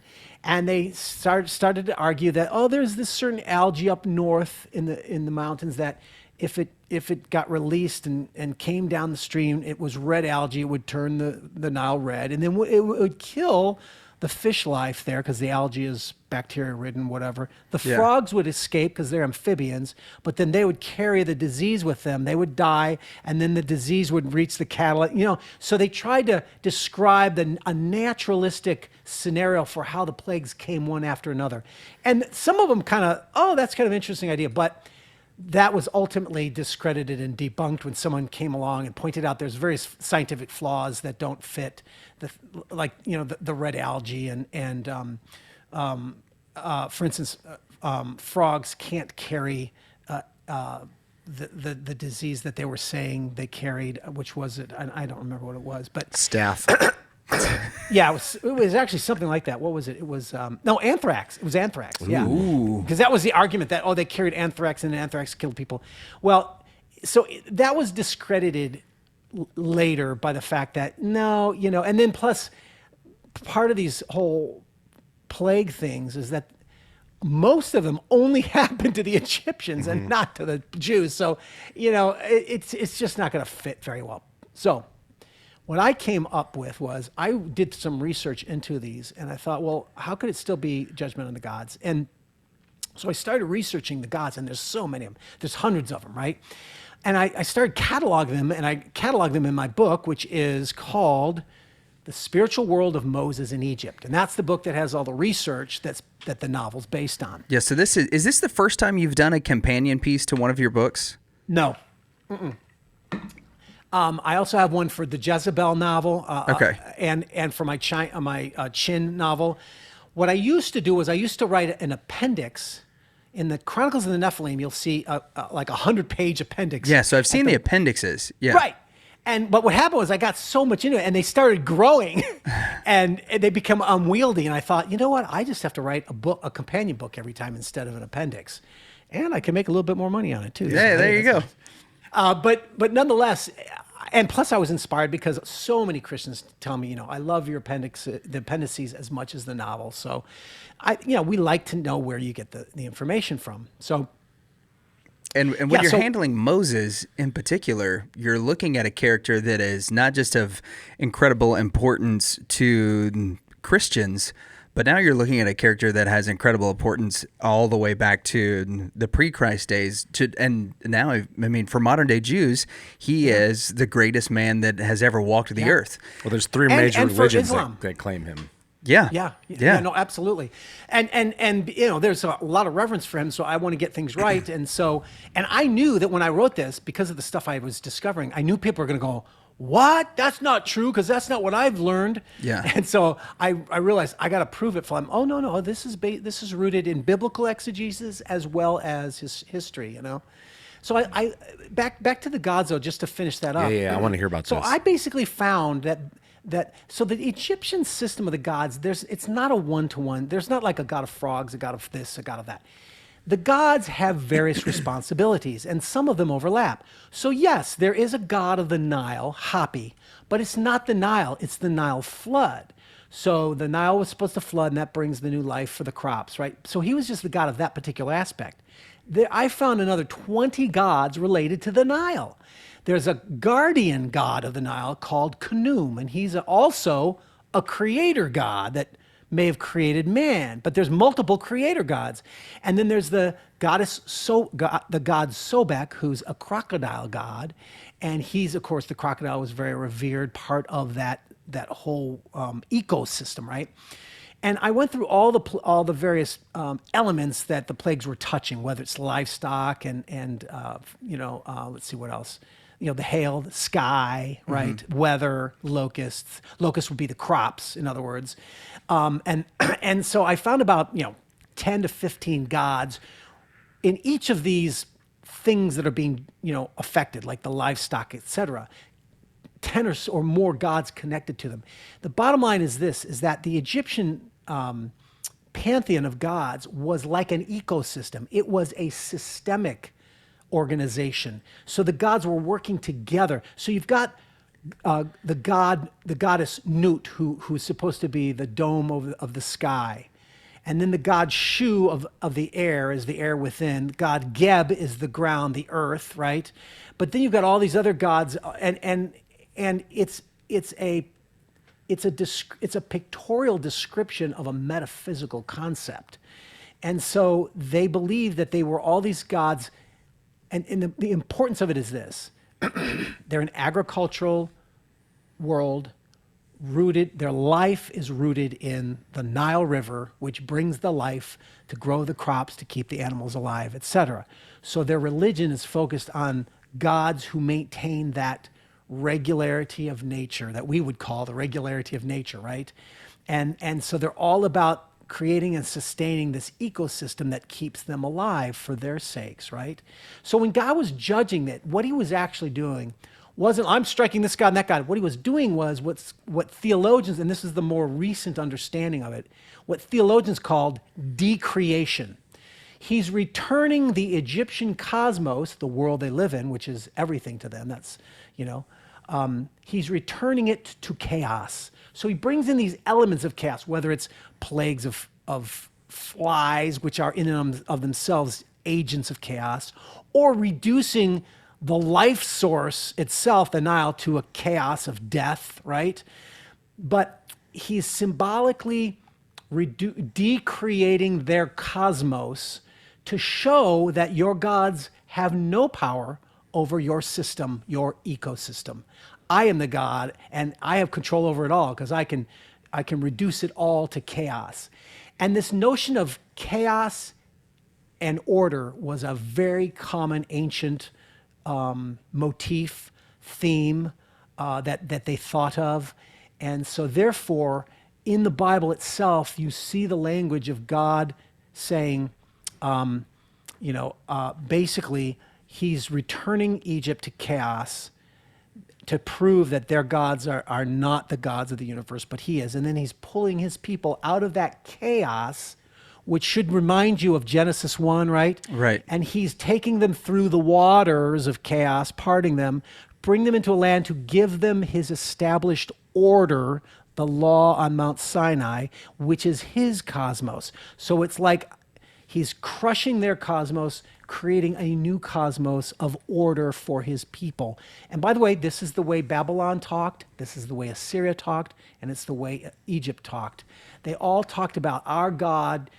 And they started to argue that, there's this certain algae up north in the mountains that if it got released and came down the stream, it was red algae, it would turn the Nile red, and then it would kill the fish life there because the algae is bacteria-ridden, whatever. The frogs would escape because they're amphibians, but then they would carry the disease with them. They would die, and then the disease would reach the cattle. So they tried to describe a naturalistic scenario for how the plagues came one after another. And some of them that's kind of an interesting idea, but that was ultimately discredited and debunked when someone came along and pointed out there's various scientific flaws that don't fit, the red algae and for instance, frogs can't carry the disease that they were saying they carried, which was it? I don't remember what it was, but staph. Yeah, it was actually something like that. What was it? It was anthrax. It was anthrax. Yeah, because that was the argument that they carried anthrax and anthrax killed people. Well, so that was discredited later by the fact that and then plus part of these whole plague things is that most of them only happened to the Egyptians and not to the Jews. So it's just not going to fit very well. So what I came up with was I did some research into these, and I thought, well, how could it still be judgment on the gods? And so I started researching the gods, and there's so many of them. There's hundreds of them, right? And I started cataloging them, and I cataloged them in my book, which is called The Spiritual World of Moses in Egypt. And that's the book that has all the research that the novel's based on. Yeah, so this is this the first time you've done a companion piece to one of your books? No. I also have one for the Jezebel novel. Okay. And for my Chin novel. What I used to do was I used to write an appendix. In the Chronicles of the Nephilim, you'll see like 100-page appendix. Yeah, so I've seen the appendixes. Yeah. Right. But what happened was I got so much into it, and they started growing, and they become unwieldy. And I thought, you know what? I just have to write a companion book every time instead of an appendix, and I can make a little bit more money on it too. Yeah, so, there you go. But nonetheless, and plus I was inspired because so many Christians tell me, I love your the appendices as much as the novel. So, we like to know where you get the information from. So. And when you're handling Moses in particular, you're looking at a character that is not just of incredible importance to Christians, but now you're looking at a character that has incredible importance all the way back to the pre-Christ days. And now, I mean, for modern day Jews, he is the greatest man that has ever walked the earth. Well, there's three major religions Islam, that claim him. Yeah, no, absolutely. And there's a lot of reverence for him, so I want to get things right. And I knew that when I wrote this, because of the stuff I was discovering, I knew people were going to go, what? That's not true, because that's not what I've learned. Yeah. And so I realized I got to prove it for them. Oh, no, this is rooted in biblical exegesis as well as his history, So I back to the gods, though, just to finish that up. Yeah, I want to hear about this. So I basically found that so the Egyptian system of the gods, it's not a one-to-one. There's not like a god of frogs, a god of this, a god of that. The gods have various responsibilities, and some of them overlap. So yes, there is a god of the Nile, Hapi, but it's not the Nile, it's the Nile flood. So the Nile was supposed to flood, and that brings the new life for the crops, right? So he was just the god of that particular aspect. I found another 20 gods related to the Nile. There's a guardian god of the Nile called Khnum, and he's also a creator god that may have created man, but there's multiple creator gods. And then there's the god Sobek, who's a crocodile god, and he's, of course, the crocodile was very revered, part of that whole ecosystem, right? And I went through all the various elements that the plagues were touching, whether it's livestock and let's see what else. The hail, the sky, right? Mm-hmm. Weather, locusts. Locusts would be the crops, in other words. And so I found about 10 to 15 gods in each of these things that are being affected, like the livestock, etc. 10 or more gods connected to them. The bottom line is this: is that the Egyptian pantheon of gods was like an ecosystem. It was a systemic organization. So the gods were working together. So you've got the goddess Nut, who's supposed to be the dome of the sky. And then the god Shu of the air is the air within. God Geb is the ground, the earth, right? But then you've got all these other gods, and it's a pictorial description of a metaphysical concept. And so they believe that they were all these gods. And the importance of it is this: they're an agricultural world, their life is rooted in the Nile River, which brings the life to grow the crops, to keep the animals alive, etc. So their religion is focused on gods who maintain that regularity of nature that we would call the regularity of nature, right? And so they're all about creating and sustaining this ecosystem that keeps them alive for their sakes, right? So when God was judging it, what he was actually doing wasn't, I'm striking this god and that god. What he was doing was what theologians, and this is the more recent understanding of it, what theologians called decreation. He's returning the Egyptian cosmos, the world they live in, which is everything to them. That's, he's returning it to chaos. So he brings in these elements of chaos, whether it's plagues of flies, which are in and of themselves agents of chaos, or reducing the life source itself, the Nile, to a chaos of death, right? But he's symbolically decreating their cosmos to show that your gods have no power over your system, your ecosystem. I am the God, and I have control over it all because I can reduce it all to chaos. And this notion of chaos and order was a very common ancient motif, theme that they thought of. And so therefore, in the Bible itself, you see the language of God saying, basically, he's returning Egypt to chaos to prove that their gods are not the gods of the universe, but he is. And then he's pulling his people out of that chaos, which should remind you of Genesis 1, right? Right. And he's taking them through the waters of chaos, parting them, bring them into a land to give them his established order, the law on Mount Sinai, which is his cosmos. So it's like he's crushing their cosmos, creating a new cosmos of order for his people. And by the way, this is the way Babylon talked, this is the way Assyria talked, and it's the way Egypt talked. They all talked about our God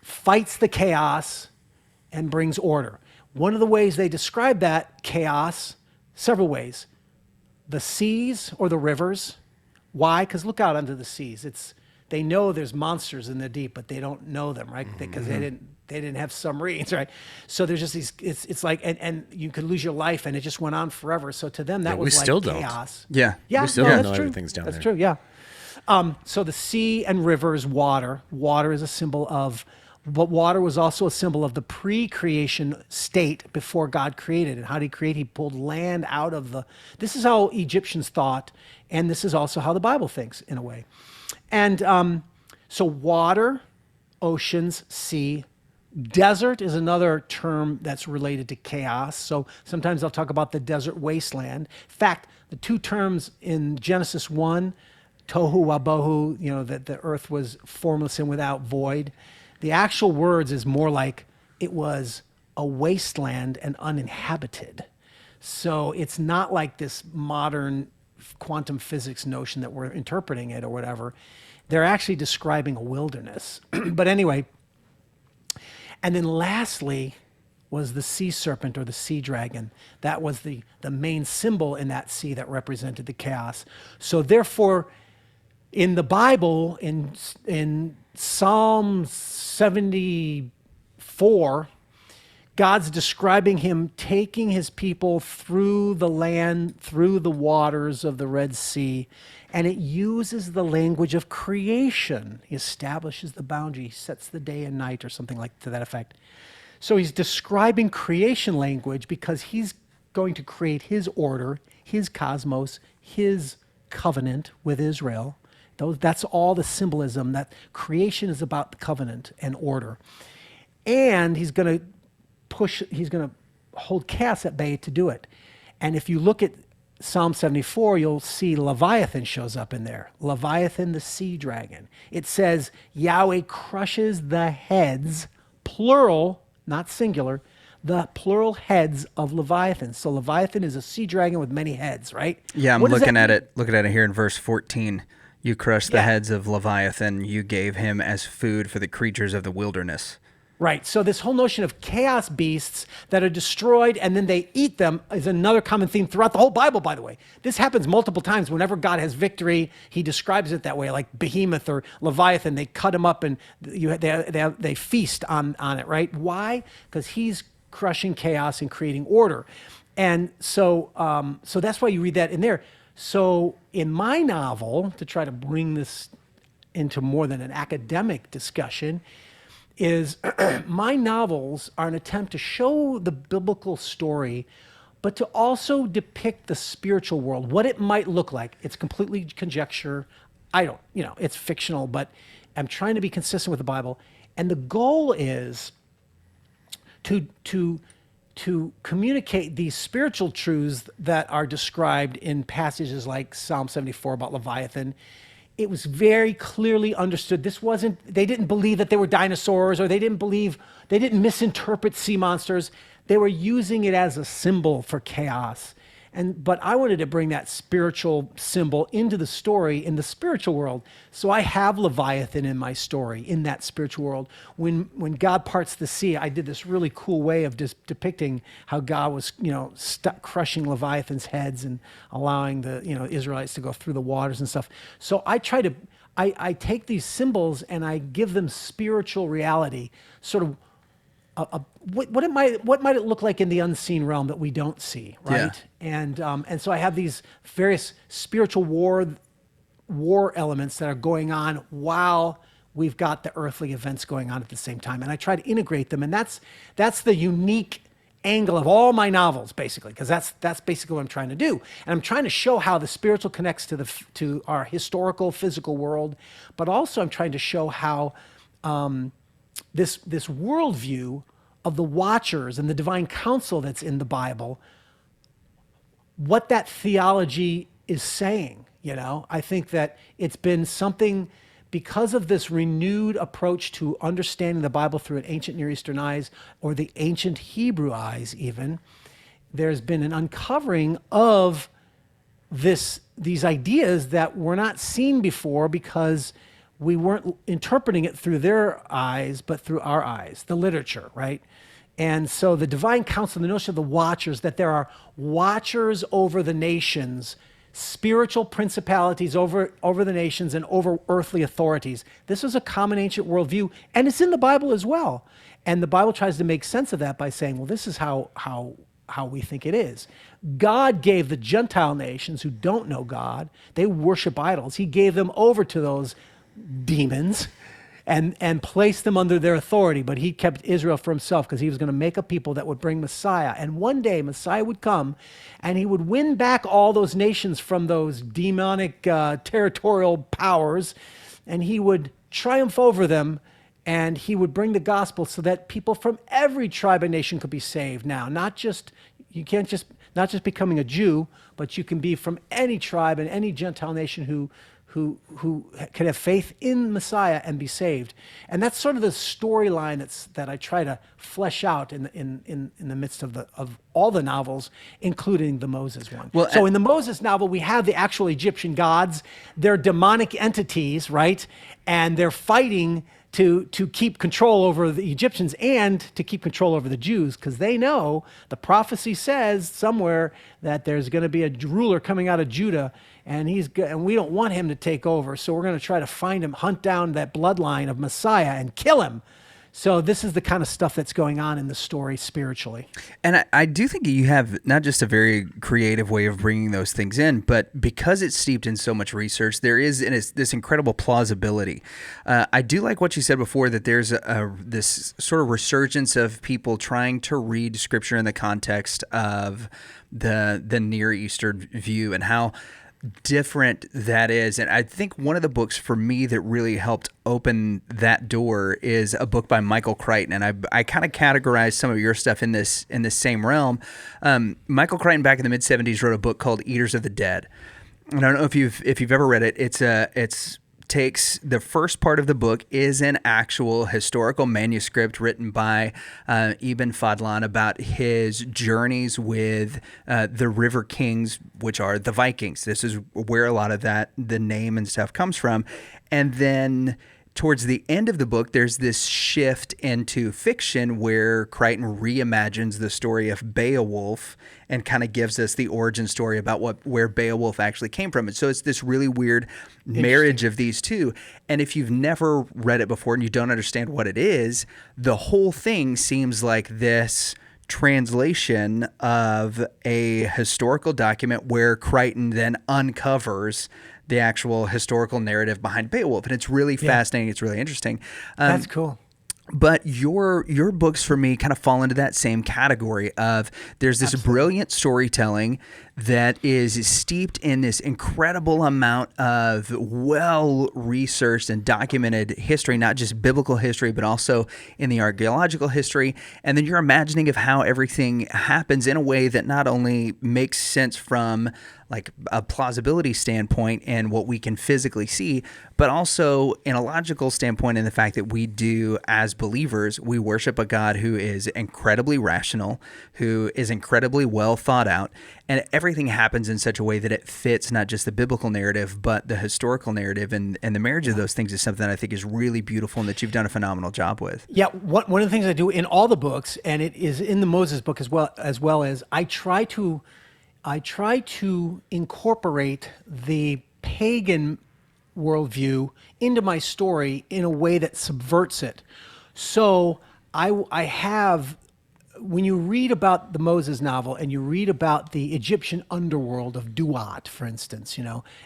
fights the chaos and brings order. One of the ways they describe that chaos, several ways, the seas or the rivers. Why? Because look out onto the seas. They know there's monsters in the deep, but they don't know them, right? Because they didn't have submarines, right? So there's just these. It's like, and you could lose your life, and it just went on forever. So to them, that was like still chaos. Don't. Yeah, Yeah, we still no, don't that's know true. everything's down there. That's true. Yeah. So the sea and rivers, water. Water is a symbol of, but water was also a symbol of the pre-creation state before God created. And how did he create? He pulled land out of the. This is how Egyptians thought, and this is also how the Bible thinks in a way. And so water, oceans, sea. Desert is another term that's related to chaos. So sometimes they'll talk about the desert wasteland. In fact, the two terms in Genesis 1, tohu wabohu, that the earth was formless and without void. The actual words is more like it was a wasteland and uninhabited. So it's not like this modern quantum physics notion that we're interpreting it or whatever. They're actually describing a wilderness. But anyway, and then lastly was the sea serpent or the sea dragon. That was the main symbol in that sea that represented the chaos. So therefore, in the Bible, in Psalm 74, God's describing him taking his people through the land, through the waters of the Red Sea, and it uses the language of creation. He establishes the boundary, he sets the day and night, or something like to that effect. So he's describing creation language because he's going to create his order, his cosmos, his covenant with Israel. That's all the symbolism, that creation is about the covenant and order. And he's going to hold chaos at bay to do it. And if you look at Psalm 74, you'll see Leviathan shows up in there. Leviathan, the sea dragon. It says Yahweh crushes the heads, plural, not singular, the plural heads of Leviathan. So Leviathan is a sea dragon with many heads, right? Yeah, I'm looking at it here in verse 14. You crushed the heads of Leviathan. You gave him as food for the creatures of the wilderness. Right. So this whole notion of chaos beasts that are destroyed and then they eat them is another common theme throughout the whole Bible, by the way. This happens multiple times. Whenever God has victory, he describes it that way, like Behemoth or Leviathan. They cut him up and they feast on it, right? Why? Because he's crushing chaos and creating order. And so that's why you read that in there. So in my novel, to try to bring this into more than an academic discussion, is my novels are an attempt to show the biblical story, but to also depict the spiritual world, what it might look like. It's completely conjecture. It's fictional, but I'm trying to be consistent with the Bible. And the goal is to communicate these spiritual truths that are described in passages like Psalm 74 about Leviathan. It was very clearly understood. They didn't believe that they were dinosaurs, or they didn't misinterpret sea monsters. They were using it as a symbol for chaos. But I wanted to bring that spiritual symbol into the story in the spiritual world. So I have Leviathan in my story in that spiritual world. When God parts the sea, I did this really cool way of just depicting how God was, crushing Leviathan's heads and allowing the, Israelites to go through the waters and stuff. So I take these symbols and I give them spiritual reality, sort of. What might it look like in the unseen realm that we don't see, right? Yeah. And so I have these various spiritual war elements that are going on while we've got the earthly events going on at the same time, and I try to integrate them, and that's the unique angle of all my novels, basically, because that's basically what I'm trying to do, and I'm trying to show how the spiritual connects to our historical physical world, but also I'm trying to show how this worldview of the Watchers and the divine counsel that's in the Bible, what that theology is saying. I think that it's been something, because of this renewed approach to understanding the Bible through an ancient Near Eastern eyes, or the ancient Hebrew eyes even, there's been an uncovering of these ideas that were not seen before, because we weren't interpreting it through their eyes, but through our eyes, the literature, right? And so the divine counsel, the notion of the Watchers, that there are watchers over the nations, spiritual principalities over the nations and over earthly authorities. This is a common ancient worldview, and it's in the Bible as well. And the Bible tries to make sense of that by saying, well, this is how we think it is. God gave the Gentile nations who don't know God, they worship idols. He gave them over to those demons and placed them under their authority, but he kept Israel for himself because he was going to make a people that would bring Messiah. And one day Messiah would come and he would win back all those nations from those demonic territorial powers, and he would triumph over them, and he would bring the gospel so that people from every tribe and nation could be saved. Now, not just becoming a Jew, but you can be from any tribe and any Gentile nation who can have faith in Messiah and be saved. And that's sort of the storyline that I try to flesh out in the midst of all the novels, including the Moses one. Well, so in the Moses novel, we have the actual Egyptian gods. They're demonic entities, right? And they're fighting to keep control over the Egyptians and to keep control over the Jews, because they know the prophecy says somewhere that there's going to be a ruler coming out of Judah, and we don't want him to take over, so we're going to try to find him, hunt down that bloodline of Messiah and kill him. So this is the kind of stuff that's going on in the story spiritually. And I do think you have not just a very creative way of bringing those things in, but because it's steeped in so much research, there is this incredible plausibility. I do like what you said before, that there's this sort of resurgence of people trying to read Scripture in the context of the Near Eastern view and how different that is. And I think one of the books for me that really helped open that door is a book by Michael Crichton, and I kind of categorize some of your stuff in this same realm. Michael Crichton back in the mid-70s wrote a book called Eaters of the Dead. And I don't know if you've ever read it. It's takes the first part of the book is an actual historical manuscript written by Ibn Fadlan about his journeys with the River Kings, which are the Vikings. This is where a lot of the name and stuff comes from. And then towards the end of the book, there's this shift into fiction where Crichton reimagines the story of Beowulf and kind of gives us the origin story about where Beowulf actually came from. And so it's this really weird marriage of these two. And if you've never read it before and you don't understand what it is, the whole thing seems like this translation of a historical document where Crichton then uncovers the actual historical narrative behind Beowulf. And it's really fascinating. It's really interesting. That's cool. But your books for me kind of fall into that same category of there's this brilliant storytelling that is steeped in this incredible amount of well-researched and documented history, not just biblical history, but also in the archaeological history. And then you're imagining of how everything happens in a way that not only makes sense from like a plausibility standpoint and what we can physically see, but also in a logical standpoint in the fact that we do, as believers, we worship a God who is incredibly rational, who is incredibly well thought out, and everything happens in such a way that it fits not just the biblical narrative, but the historical narrative, and the marriage of those things is something that I think is really beautiful and that you've done a phenomenal job with. Yeah, one of the things I do in all the books, and it is in the Moses book as well as I try to incorporate the pagan worldview into my story in a way that subverts it. So I have, when you read about the Moses novel and you read about the Egyptian underworld of Duat, for instance,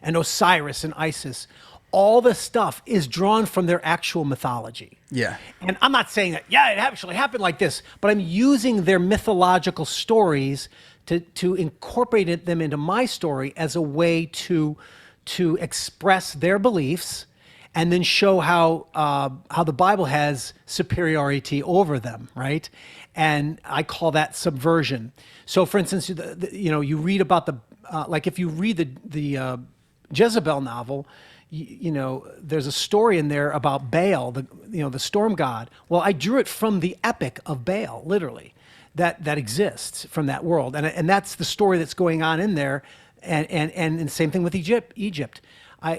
and Osiris and Isis, all the stuff is drawn from their actual mythology. Yeah. And I'm not saying that, it actually happened like this, but I'm using their mythological stories to incorporate them into my story as a way to express their beliefs and then show how the Bible has superiority over them, right? And I call that subversion. So, for instance, you read about like if you read the Jezebel novel, there's a story in there about Baal, the storm god. Well, I drew it from the epic of Baal, literally, that exists from that world, and that's the story that's going on in there. And same thing with Egypt.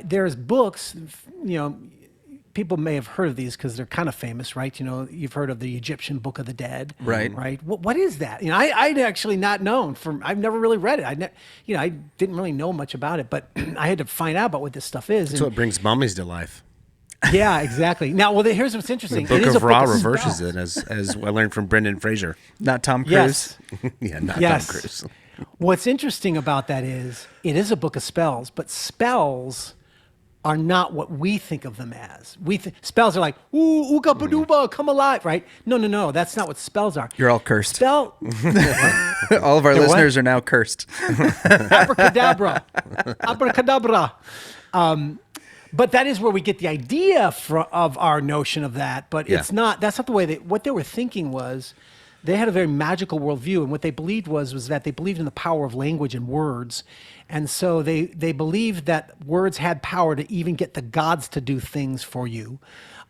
There's books, people may have heard of these because they're kind of famous, right? You've heard of the Egyptian Book of the Dead, right? Right. What is that? I'd actually not known I've never really read it. I didn't really know much about it, but I had to find out about what this stuff is. That's what brings mummies to life. Yeah, exactly. Now, here's what's interesting. The Book of Ra reverses it, as I learned from Brendan Fraser. Not Tom Cruise. Yes. Yeah, not Tom Cruise. What's interesting about that is it is a book of spells, but spells are not what we think of them as. Spells are like, ooh, ooga badooba, come alive, right? No, that's not what spells are. You're all cursed. All of our listeners are now cursed. Abracadabra. But that is where we get the idea of our notion of that. But it's not. That's not the way what they were thinking was. They had a very magical worldview, and what they believed was that they believed in the power of language and words, and so they believed that words had power to even get the gods to do things for you,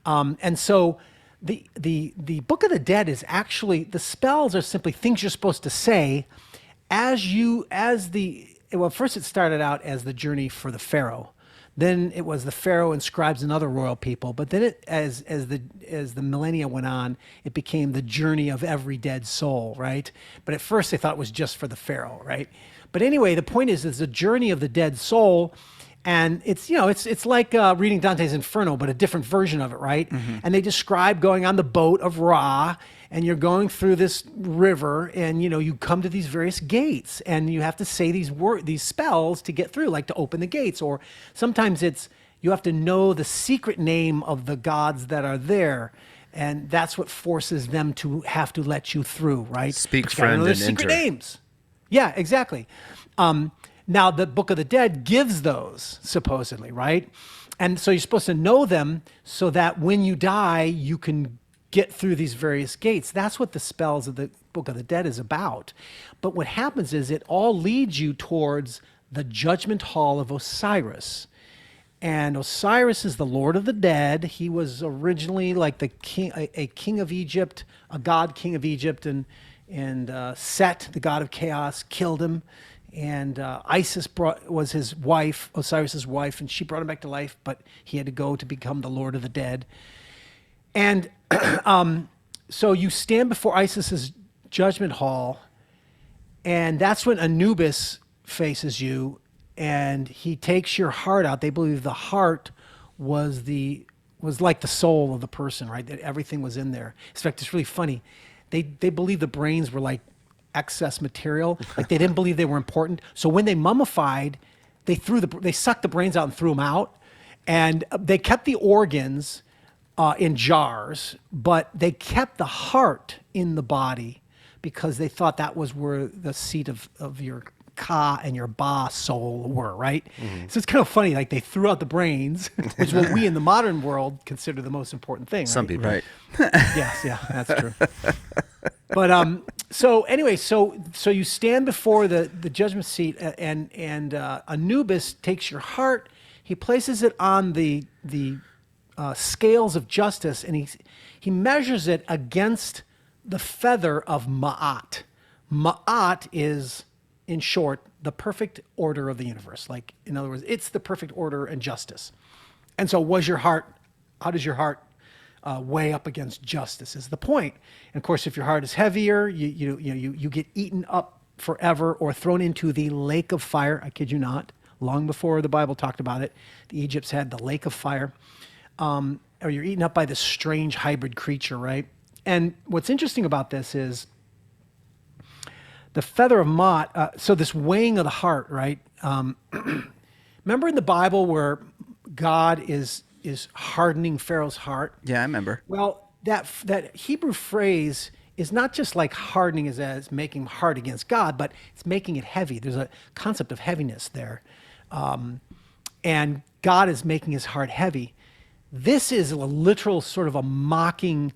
and so the Book of the Dead is actually, the spells are simply things you're supposed to say first it started out as the journey for the Pharaoh. Then it was the Pharaoh and scribes and other royal people. But then as the millennia went on, it became the journey of every dead soul, right? But at first they thought it was just for the Pharaoh, right? But anyway, the point is it's a journey of the dead soul. And it's like reading Dante's Inferno, but a different version of it, right? Mm-hmm. And they describe going on the boat of Ra, and you're going through this river, and you come to these various gates, and you have to say these spells to get through, like to open the gates, or sometimes you have to know the secret name of the gods that are there, and that's what forces them to have to let you through, right? Speak, friend, and enter. Secret names. Yeah, exactly. Now, the Book of the Dead gives those, supposedly, right? And so you're supposed to know them so that when you die, you can get through these various gates. That's what the spells of the Book of the Dead is about. But what happens is it all leads you towards the judgment hall of Osiris. And Osiris is the Lord of the Dead. He was originally like the king, a king of Egypt, a god king of Egypt, and Set, the god of chaos, killed him. And Isis was his wife, Osiris's wife, and she brought him back to life, but he had to go to become the Lord of the Dead. And so you stand before Isis's judgment hall, and that's when Anubis faces you, and he takes your heart out. They believe the heart was like the soul of the person, right? That everything was in there. In fact, it's really funny. They believe the brains were like excess material. Like they didn't believe they were important. So when they mummified, they sucked the brains out and threw them out, and they kept the organs in jars, but they kept the heart in the body because they thought that was where the seat of your Ka and your Ba soul were, right? Mm-hmm. So it's kind of funny, like they threw out the brains, which is what we in the modern world consider the most important thing. Some people. Right. Yes, yeah, that's true. But so anyway, so you stand before the judgment seat, and Anubis takes your heart, he places it on the scales of justice, and he measures it against the feather of Ma'at. Ma'at is in short, the perfect order of the universe. Like, in other words, it's the perfect order and justice. And so how does your heart weigh up against justice is the point. And of course, if your heart is heavier, you get eaten up forever or thrown into the lake of fire. I kid you not. Long before the Bible talked about it, the Egypts had the lake of fire. Or you're eaten up by this strange hybrid creature, right? And what's interesting about this is the feather of Mot. So this weighing of the heart, right? Remember in the Bible where God is hardening Pharaoh's heart? Yeah, I remember. Well, that Hebrew phrase is not just like hardening as making him hard against God, but it's making it heavy. There's a concept of heaviness there. And God is making his heart heavy. This is a literal sort of a mocking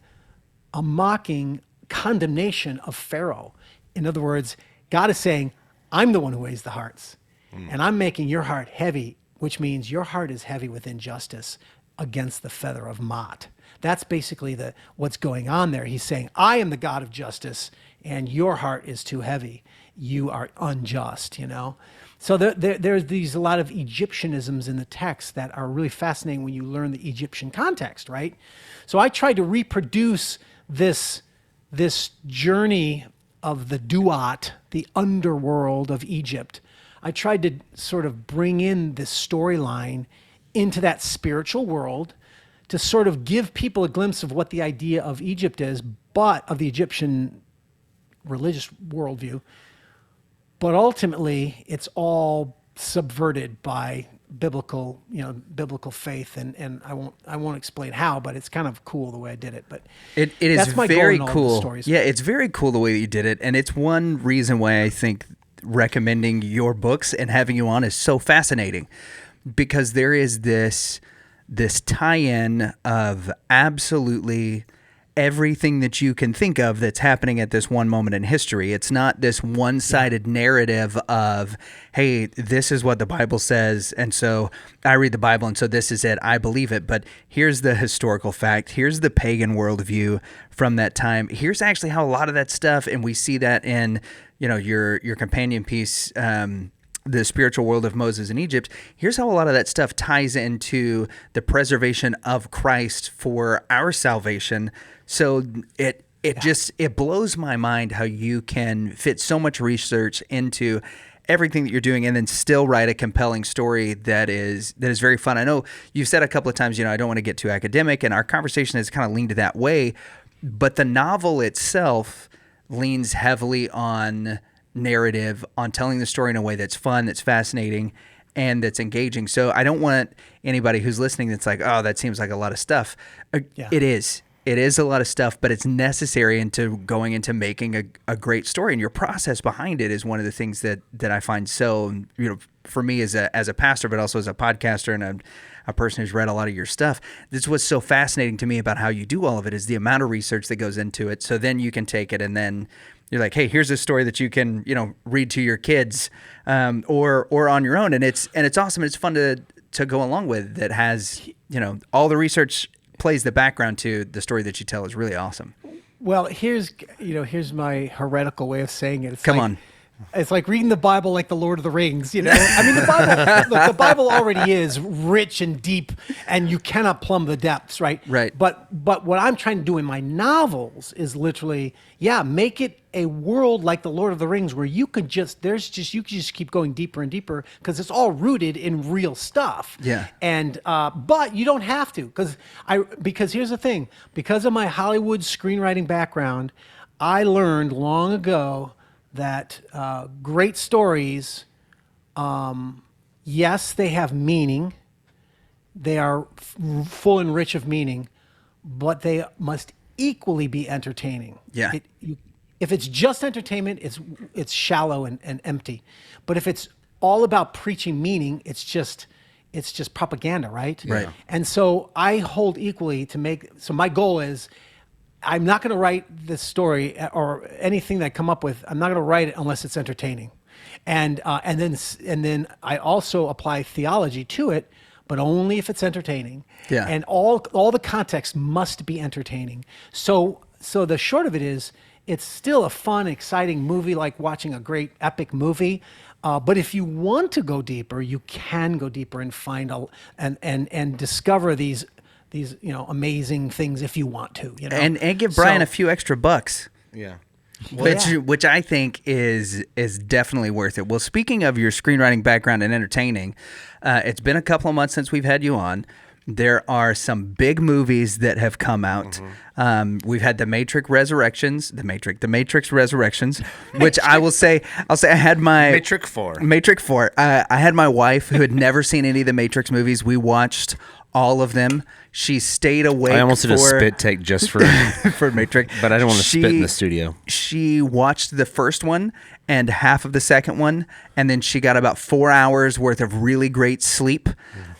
condemnation of Pharaoh. In other words, God is saying, I'm the one who weighs the hearts, and I'm making your heart heavy, which means your heart is heavy with injustice against the feather of Mot. That's basically what's going on there. He's saying, I am the God of justice, and your heart is too heavy. You are unjust, So there's a lot of Egyptianisms in the text that are really fascinating when you learn the Egyptian context, right? So I tried to reproduce this journey of the Duat, the underworld of Egypt. I tried to sort of bring in this storyline into that spiritual world to sort of give people a glimpse of what the idea of Egypt is, but of the Egyptian religious worldview. But ultimately, it's all subverted by biblical faith, and I won't explain how, but it's kind of cool the way I did it. But it is that's my very goal in all cool. the stories. Yeah, it's very cool the way that you did it, and it's one reason why I think recommending your books and having you on is so fascinating, because there is this tie-in of absolutely everything that you can think of that's happening at this one moment in history. It's not this one-sided narrative of, hey, this is what the Bible says, and so I read the Bible, and so this is it, I believe it. But here's the historical fact. Here's the pagan worldview from that time. Here's actually how a lot of that stuff, and we see that in your companion piece, The Spiritual World of Moses in Egypt. Here's how a lot of that stuff ties into the preservation of Christ for our salvation. So it blows my mind how you can fit so much research into everything that you're doing and then still write a compelling story that is very fun. I know you've said a couple of times, I don't want to get too academic, and our conversation has kind of leaned that way, but the novel itself leans heavily on narrative, on telling the story in a way that's fun, that's fascinating, and that's engaging. So I don't want anybody who's listening that's like, oh, that seems like a lot of stuff. It is. It is a lot of stuff, but it's necessary into going into making a great story. And your process behind it is one of the things that I find so, for me as a pastor, but also as a podcaster and a person who's read a lot of your stuff. This is what's so fascinating to me about how you do all of it, is the amount of research that goes into it. So then you can take it and then you're like, hey, here's a story that you can, read to your kids, or on your own. And it's awesome. It's fun to go along with, that has, all the research plays the background to the story that you tell is really awesome. Well, here's my heretical way of saying it. Come on. It's like reading the Bible like the Lord of the Rings, I mean, the Bible already is rich and deep, and you cannot plumb the depths, right? Right. But what I'm trying to do in my novels is literally, make it a world like the Lord of the Rings, where you could just keep going deeper and deeper, because it's all rooted in real stuff. Yeah. And but you don't have to, because here's the thing, because of my Hollywood screenwriting background, I learned long ago that great stories, yes, they have meaning. They are full and rich of meaning, but they must equally be entertaining. Yeah. If it's just entertainment, it's shallow and empty. But if it's all about preaching meaning, it's just propaganda, right? Right. And so I hold equally so my goal is, I'm not going to write this story or anything that I come up with. I'm not going to write it unless it's entertaining, and then I also apply theology to it, but only if it's entertaining. Yeah. And all the context must be entertaining. So the short of it is, it's still a fun, exciting movie, like watching a great epic movie. But if you want to go deeper, you can go deeper and find and discover these amazing things if you want to. And give Brian a few extra bucks. Yeah. Which I think is definitely worth it. Well, speaking of your screenwriting background and entertaining, it's been a couple of months since we've had you on. There are some big movies that have come out. Mm-hmm. We've had The Matrix Resurrections, which I'll say I had my Matrix 4. I had my wife who had never seen any of the Matrix movies. We watched all of them. She stayed awake. I almost did a spit take just for for Matrix, but I didn't want to spit in the studio. She watched the first one and half of the second one, and then she got about 4 hours worth of really great sleep.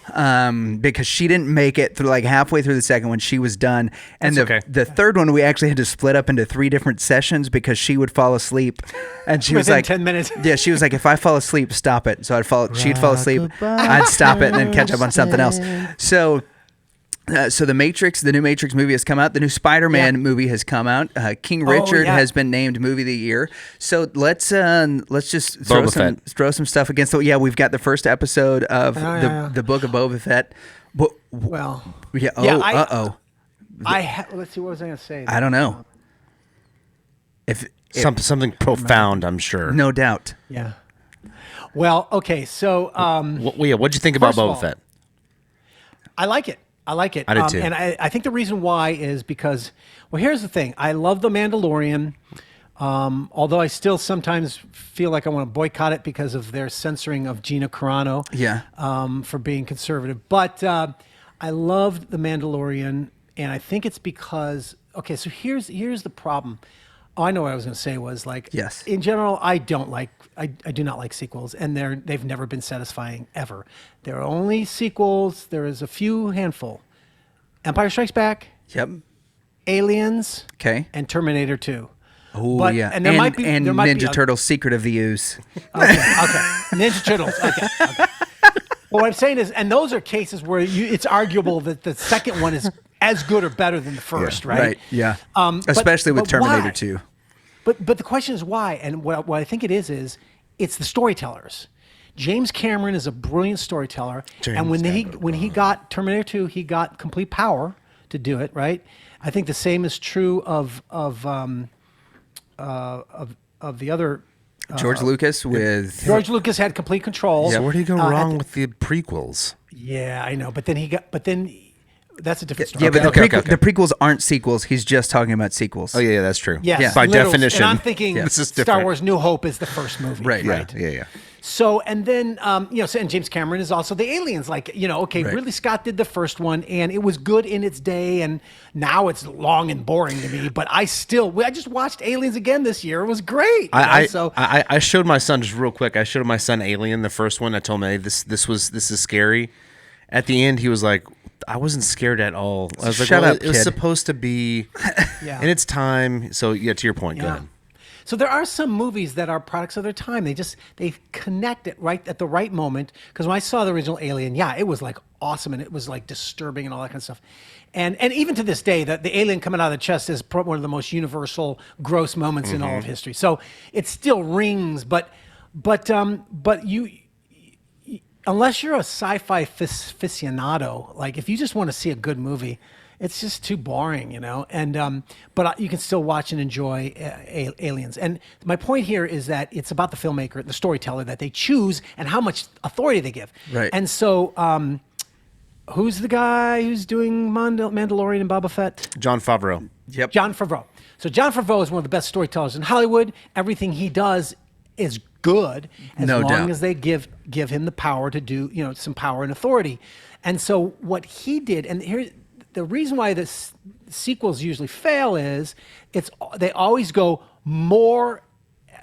Because she didn't make it through, like, halfway through the second one. She was done. And the third one, we actually had to split up into 3 different sessions because she would fall asleep. And she was like, 10 minutes. Yeah, she was like, if I fall asleep, stop it. So she'd fall asleep. I'd stop it and then catch up on something else. So the new Matrix movie has come out. The new Spider-Man movie has come out. King Richard has been named Movie of the Year. So let's just throw some stuff against the. Yeah, we've got the first episode of the Book of Boba Fett. Let's see, what was I going to say? I don't know. If Something profound, I'm sure. No doubt. Yeah. Well, okay, so what'd you think about Boba Fett? I like it. I did too. And I think the reason why is because, well, here's the thing. I love The Mandalorian, although I still sometimes feel like I want to boycott it because of their censoring of Gina Carano for being conservative. But I loved The Mandalorian, and I think it's because, okay, so here's the problem. Oh, I know what I was going to say was, like, yes. In general, I do not like sequels, and they've never been satisfying ever. There are only sequels. There is a few handful. Empire Strikes Back. Yep. Aliens. Okay. And Terminator 2. Oh, yeah. And Ninja Turtles Secret of the Ooze. Okay. Ninja Turtles. Okay. Well, what I'm saying is, and those are cases where it's arguable that the second one is as good or better than the first, right? Right, yeah. Especially with Terminator 2. But the question is why, and what I think it is it's the storytellers. James Cameron is a brilliant storyteller, and when he got Terminator 2, he got complete power to do it, right? I think the same is true of the other. George Lucas had complete control. So where did he go wrong with the prequels? Yeah, I know, but then that's a different story. Yeah, but the prequels aren't sequels. He's just talking about sequels. Oh, yeah, that's true. Yes, by literals. definition. And I'm thinking this is Star Wars New Hope is the first movie. Right. Yeah. So, and then, and James Cameron is also the Aliens. Like, Ridley Scott did the first one, and it was good in its day, and now it's long and boring to me. But I just watched Aliens again this year. It was great. I showed my son, just real quick, I showed my son Alien, the first one. I told him, hey, this is scary. At the end, he was like, I wasn't scared at all. I was like, Shut up, it was kid. supposed to be in its time. So, yeah, to your point, go ahead. So there are some movies that are products of their time. They connect it right at the right moment. Because when I saw the original Alien, it was like awesome, and it was like disturbing and all that kind of stuff. And even to this day, the alien coming out of the chest is one of the most universal gross moments in all of history. So it still rings, but you. Unless you're a sci-fi aficionado, like if you just want to see a good movie, it's just too boring, And but you can still watch and enjoy Aliens. And my point here is that it's about the filmmaker, the storyteller that they choose, and how much authority they give. Right. And so, who's the guy who's doing Mandalorian and Boba Fett? Jon Favreau. Yep. Jon Favreau. So Jon Favreau is one of the best storytellers in Hollywood. Everything he does is good as long as they give him the power to do, some power and authority. And so what he did, and here the reason why the sequels usually fail is they always go more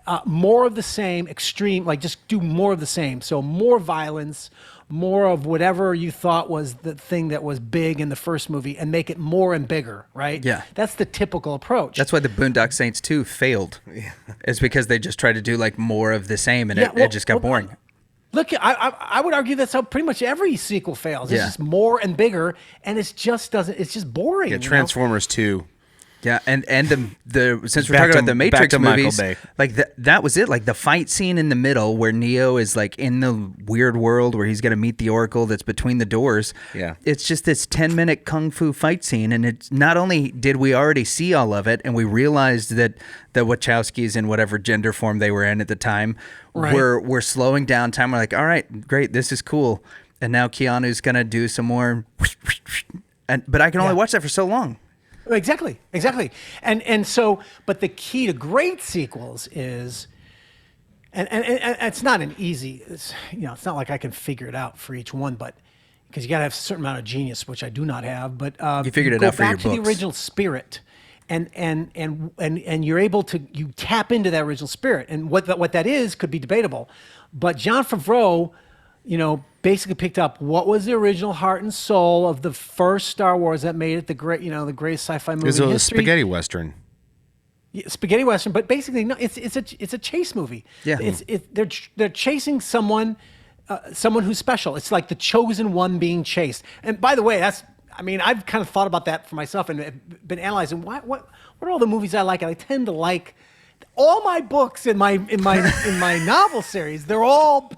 of the same, extreme, like just do more of the same. So more violence, more of whatever you thought was the thing that was big in the first movie, and make it more and bigger, right? Yeah. That's the typical approach. That's why the Boondock Saints 2 failed. It's because they just tried to do like more of the same, and it just got boring. Look, I would argue that's how pretty much every sequel fails. It's just more and bigger, and it just boring. Yeah, Transformers 2. Yeah, and the since we're Back talking about to- the back Matrix to Michael movies, Bay. like that was it. Like the fight scene in the middle where Neo is like in the weird world where he's going to meet the Oracle that's between the doors. Yeah. It's just this 10-minute kung fu fight scene, and it's not only did we already see all of it, and we realized that the Wachowskis in whatever gender form they were in at the time were slowing down time. We're like, all right, great, this is cool, and now Keanu's going to do some more, but I can only watch that for so long. Exactly. And so, but the key to great sequels is, and it's not an easy, it's not like I can figure it out for each one, but because you got to have a certain amount of genius, which I do not have, but You figured it out for your go back to the books. original spirit, and you're able to, you tap into that original spirit, and what that is could be debatable, but Jon Favreau, basically picked up what was the original heart and soul of the first Star Wars that made it the greatest sci-fi movie It's in a history. spaghetti western. Yeah, spaghetti western, but basically no, it's a chase movie. Yeah. They're chasing someone who's special. It's like the chosen one being chased. And by the way, I've kind of thought about that for myself and been analyzing what are all the movies I like, and I tend to like all my books in my novel series. They're all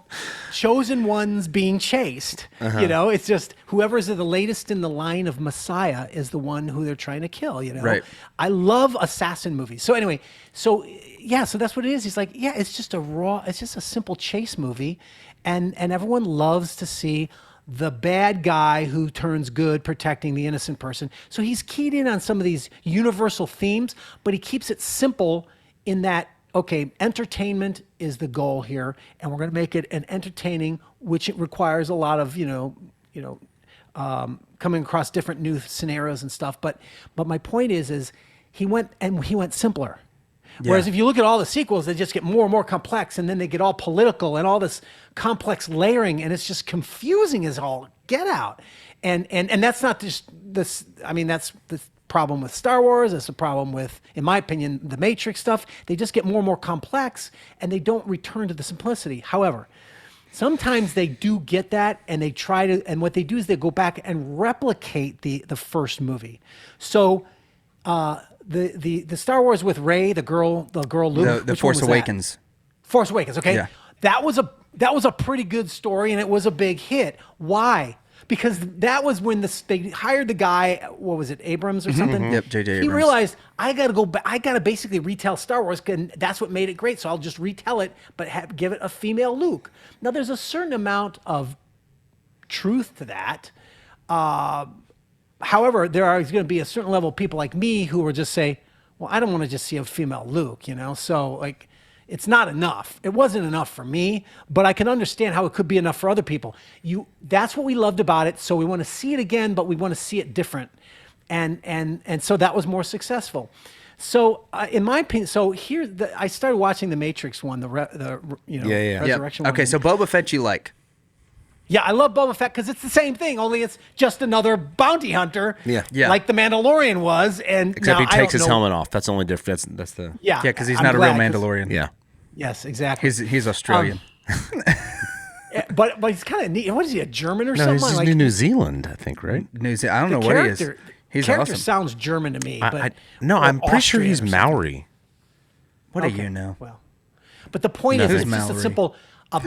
chosen ones being chased. It's just whoever's the latest in the line of Messiah is the one who they're trying to kill. Right. I love assassin movies. So anyway, so that's what it is. He's like, it's just a simple chase movie, and everyone loves to see the bad guy who turns good protecting the innocent person. So he's keyed in on some of these universal themes, but he keeps it simple in that, okay, entertainment is the goal here, and we're going to make it an entertaining, which it requires a lot of, coming across different new scenarios and stuff. But my point is he went simpler. Yeah. Whereas if you look at all the sequels, they just get more and more complex, and then they get all political and all this complex layering, and it's just confusing as all get out. And that's not just this. I mean, that's the problem with Star Wars. That's the problem with, in my opinion, the Matrix stuff. They just get more and more complex, and they don't return to the simplicity. However, sometimes they do get that, and they try to. And what they do is they go back and replicate the first movie. So. The Star Wars with Rey, the girl Luke, The which Force one was that? Awakens. Force Awakens, okay? Yeah. That was a pretty good story, and it was a big hit. Why? Because that was when they hired the guy, what was it, Abrams or something? Yep, J.J. He Abrams. realized, I got to go back, I got to basically retell Star Wars, and that's what made it great, so I'll just retell it, but give it a female Luke. Now, there's a certain amount of truth to that. However, there is going to be a certain level of people like me who will just say, well, I don't want to just see a female Luke, So, like, it's not enough. It wasn't enough for me, but I can understand how it could be enough for other people. That's what we loved about it. So we want to see it again, but we want to see it different. And so that was more successful. So in my opinion, I started watching the Matrix one, Resurrection one. Okay, so Boba Fett you like. Yeah, I love Boba Fett because it's the same thing, only it's just another bounty hunter, Yeah. like the Mandalorian was. And Except now, he I takes don't his know- helmet off. That's the only difference. That's the Yeah, Yeah, because he's I'm not a real glad, 'cause- Mandalorian. yeah. Yes, exactly. He's Australian. But he's kind of neat. What is he, a German or No, something? he's like, New Zealand, I think, right? I don't know what he is. He's character awesome. sounds German to me. But No, or I'm pretty sure Austrian he's or something. Maori. What Okay, do you know? Well, but the point Nothing's is, it's just a Mallory. simple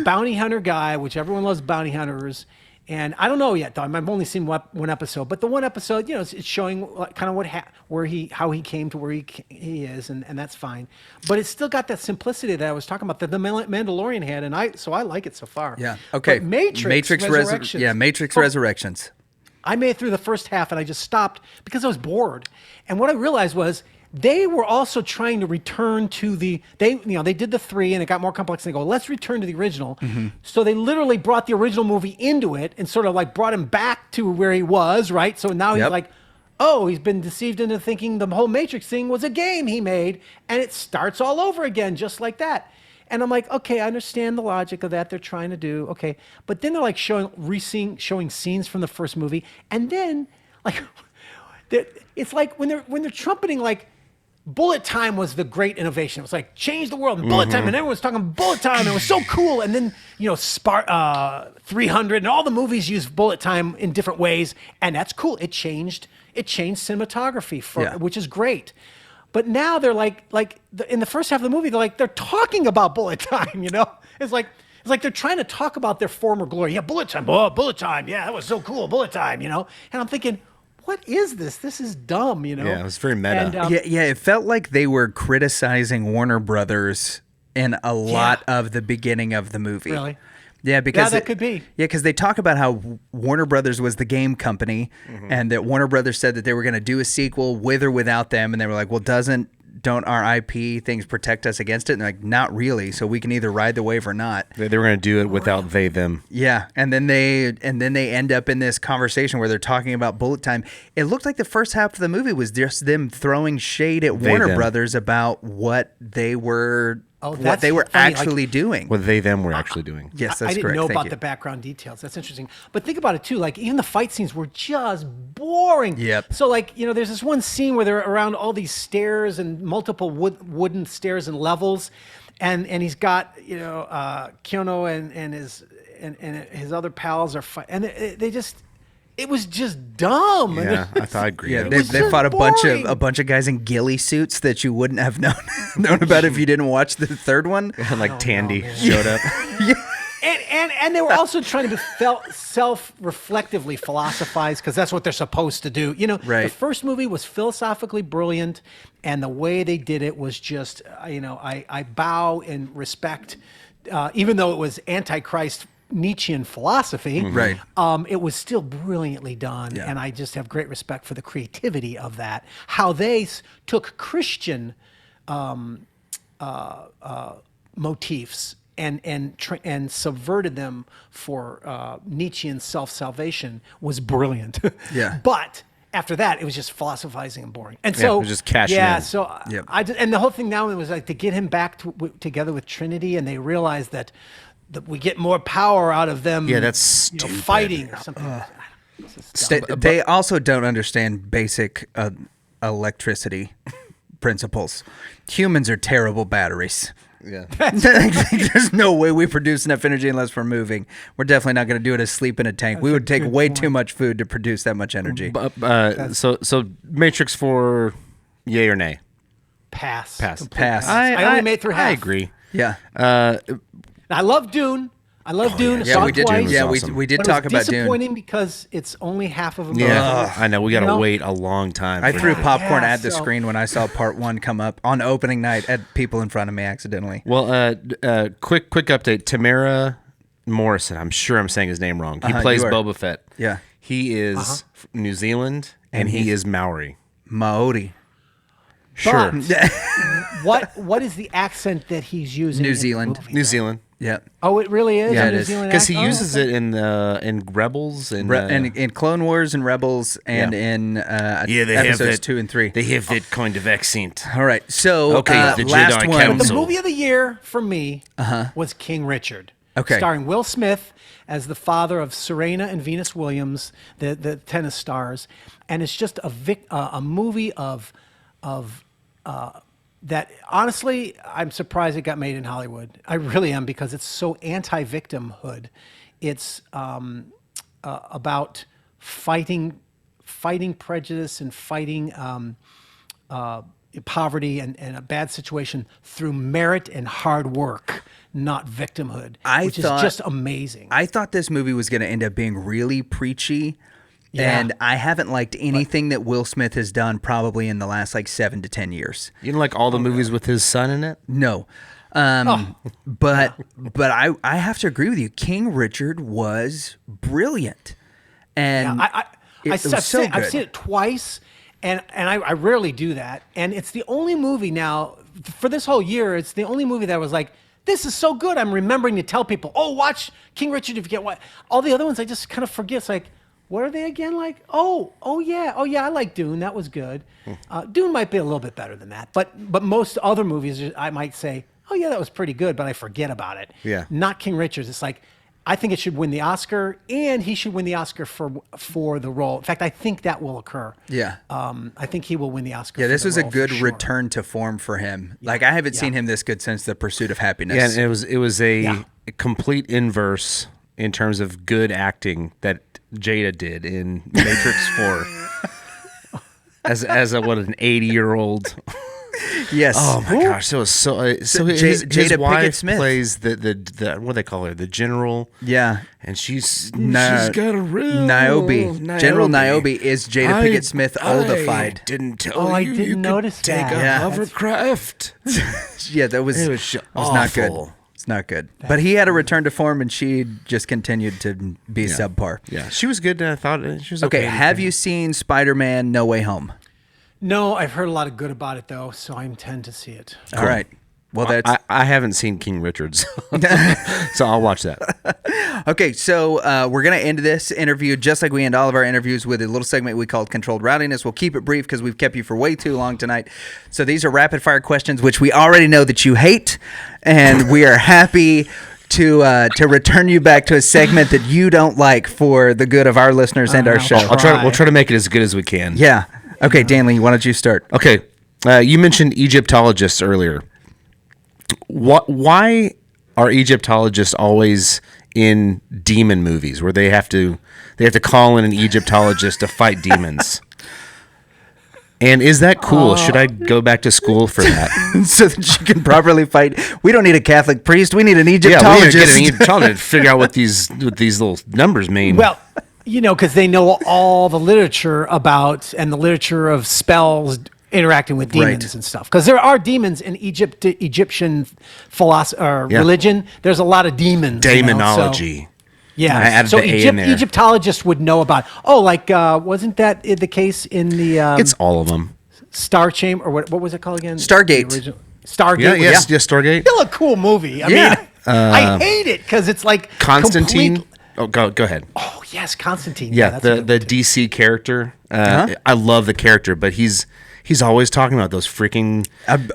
bounty hunter guy, which everyone loves bounty hunters. And I don't know yet, though. I've only seen one episode, but the one episode, it's showing kind of how he came to where he is, and that's fine. But it's still got that simplicity that I was talking about that the Mandalorian had, and I like it so far. Yeah. Okay. But Matrix Resurrections. Matrix Oh, Resurrections. I made it through the first half, and I just stopped because I was bored. And what I realized was they were also trying to return to they did the 3 and it got more complex. And they go, let's return to the original. So they literally brought the original movie into it and sort of like brought him back to where he was, right? So now he's Yep. like, oh, he's been deceived into thinking the whole Matrix thing was a game he made, and it starts all over again, just like that. And I'm like, okay, I understand the logic of that they're trying to do. Okay. But then they're like showing scenes from the first movie. And then like, it's like when they're trumpeting, like, bullet time was the great innovation. It was like, change the world in bullet time. And everyone was talking bullet time. It was so cool. And then, 300 and all the movies use bullet time in different ways. And that's cool. It changed it changed cinematography which is great. But now they're in the first half of the movie, they're talking about bullet time, It's like they're trying to talk about their former glory. Yeah, bullet time. Oh, bullet time. Yeah, that was so cool. Bullet time, And I'm thinking, what is this? This is dumb, Yeah, it was very meta. And, it felt like they were criticizing Warner Brothers in a lot of the beginning of the movie. Really? Yeah, because that could be. Yeah, because they talk about how Warner Brothers was the game company, and that Warner Brothers said that they were going to do a sequel with or without them, and they were like, "Well, don't our IP things protect us against it?" And they're like, not really. So we can either ride the wave or not. They were going to do it without they them. Yeah, and then they end up in this conversation where they're talking about bullet time. It looked like the first half of the movie was just them throwing shade at Warner Brothers about what they were. What they were actually doing. What they them were actually doing. Yes, that's I didn't correct. know Thank about you. the background details. That's interesting. But think about it too. Like even the fight scenes were just boring. Yep. So there's this one scene where they're around all these stairs and multiple wooden stairs and levels, and he's got Kyono and his other pals are fighting, and they just. It was just dumb. Yeah, I agree. Yeah, they fought a bunch of guys in ghillie suits that you wouldn't have known about if you didn't watch the third one. Like Tandy showed up. And they were also trying to self-reflectively philosophize because that's what they're supposed to do. Right. The first movie was philosophically brilliant, and the way they did it was just, I bow in respect, even though it was Antichrist Nietzschean philosophy, right? It was still brilliantly done, Yeah. and I just have great respect for the creativity of that. How they took Christian motifs and subverted them for Nietzschean self-salvation was brilliant. Yeah. But after that, it was just philosophizing and boring. And Yeah, so it was just cashing in. So Yep. and the whole thing now was like to get him back together with Trinity, and they realized that we get more power out of them. Yeah, that's stupid. Fighting or something. They also don't understand basic electricity principles. Humans are terrible batteries. Yeah. There's no way we produce enough energy unless we're moving. We're definitely not going to do it asleep in a tank. We would take way too much food to produce that much energy. So Matrix 4, yay or nay? Pass. Pass. Pass. I only made through half. I agree. Yeah. I love Dune. I love Dune. Yeah, Saw we it did. twice. Yeah, awesome. we did But talk it was about Dune. disappointing because it's only half of a movie. Yeah, I know. We got to You know? wait a long time. I for threw that. popcorn Yeah, at the so- screen when I saw part one come up on opening night at people in front of me accidentally. Well, quick update. Tamara Morrison. I'm sure I'm saying his name wrong. He plays you are. Boba Fett. Yeah. He is New Zealand and he is Maori. Maori. Sure. What is the accent that he's using? New in the Zealand. movie? New Zealand. Yeah. Oh, it really is. Yeah, a it New is. Zealand Because he accent? uses it in Rebels and In Clone Wars and Rebels and Yeah. in they have episodes that, 2 and 3. They have that kind of accent. All right. So Okay, the last Jedi one. Council. The So- movie of the year for me was King Richard. Okay. Starring Will Smith as the father of Serena and Venus Williams, the tennis stars, and it's just a movie of that. Honestly, I'm surprised it got made in Hollywood. I really am, because it's so anti-victimhood. It's about fighting prejudice and fighting poverty and a bad situation through merit and hard work, not victimhood, which is just amazing. I thought this movie was going to end up being really preachy. Yeah. And I haven't liked anything that Will Smith has done probably in the last 7 to 10 years. You didn't like all the movies with his son in it? No. But I have to agree with you. King Richard was brilliant. And I've seen it twice, and I rarely do that. And it's the only movie now, for this whole year, it's the only movie that was like, this is so good. I'm remembering to tell people, oh, watch King Richard if you get what. All the other ones I just kind of forget. It's like, what are they again? Like, oh yeah, I like Dune. That was good. Dune might be a little bit better than that, but most other movies, I might say, oh yeah, that was pretty good, but I forget about it. Yeah. Not King Richards. It's like, I think it should win the Oscar, and he should win the Oscar for the role. In fact, I think that will occur. Yeah. I think he will win the Oscar. yeah, for this the was a role, good for sure. return to form for him. I haven't seen him this good since The Pursuit of Happiness. Yeah, and it was a complete inverse in terms of good acting that Jada did in Matrix 4. as an 80-year-old. Yes. Oh my gosh, so his Jada Pinkett wife Smith plays the what do they call her? The general. Yeah. And she's got a real Niobe. General Niobe is Jada Pinkett Smith oldified. I didn't tell Oh, you. I didn't you could notice take that. a Yeah. hovercraft. Yeah, that was not good. awful. It's not good. But he had a return to form, and she just continued to be subpar. Yeah, she was good. I thought she was Okay, okay. have you seen Spider-Man No Way Home? No, I've heard a lot of good about it though, so I intend to see it. All right. Well, that's I haven't seen King Richard's, so I'll watch that. okay. So we're gonna end this interview just like we end all of our interviews with a little segment we called Controlled Rowdiness. We'll keep it brief because we've kept you for way too long tonight. So these are rapid fire questions, which we already know that you hate, and we are happy to return you back to a segment that you don't like for the good of our listeners and our show. We'll try to make it as good as we can. Yeah. Okay, Danley, why don't you start? Okay, you mentioned Egyptologists earlier. Why are Egyptologists always in demon movies where they have to call in an Egyptologist to fight demons? And is that cool? Should I go back to school for that? So that you can properly fight. We don't need a Catholic priest. We need an Yeah, we Egyptologist. need to get an Egyptologist to figure out what these little numbers mean. Well, because they know all the literature about and the literature of spells interacting with demons and stuff. Because there are demons in Egyptian philosophy or religion. There's a lot of demons. Demonology. Yeah. I added So the A in there. Egyptologists would know about. Wasn't that the case in the It's all of them. Star Chamber or what was it called again? Stargate. The original- Stargate. Yeah, yes, was Stargate. still a cool movie. I Yeah. mean, I hate it because it's like Constantine. complete- Oh, go ahead. Oh yes, Constantine. Yeah, that's a good the one, too. DC character. I love the character, but he's always talking about those freaking.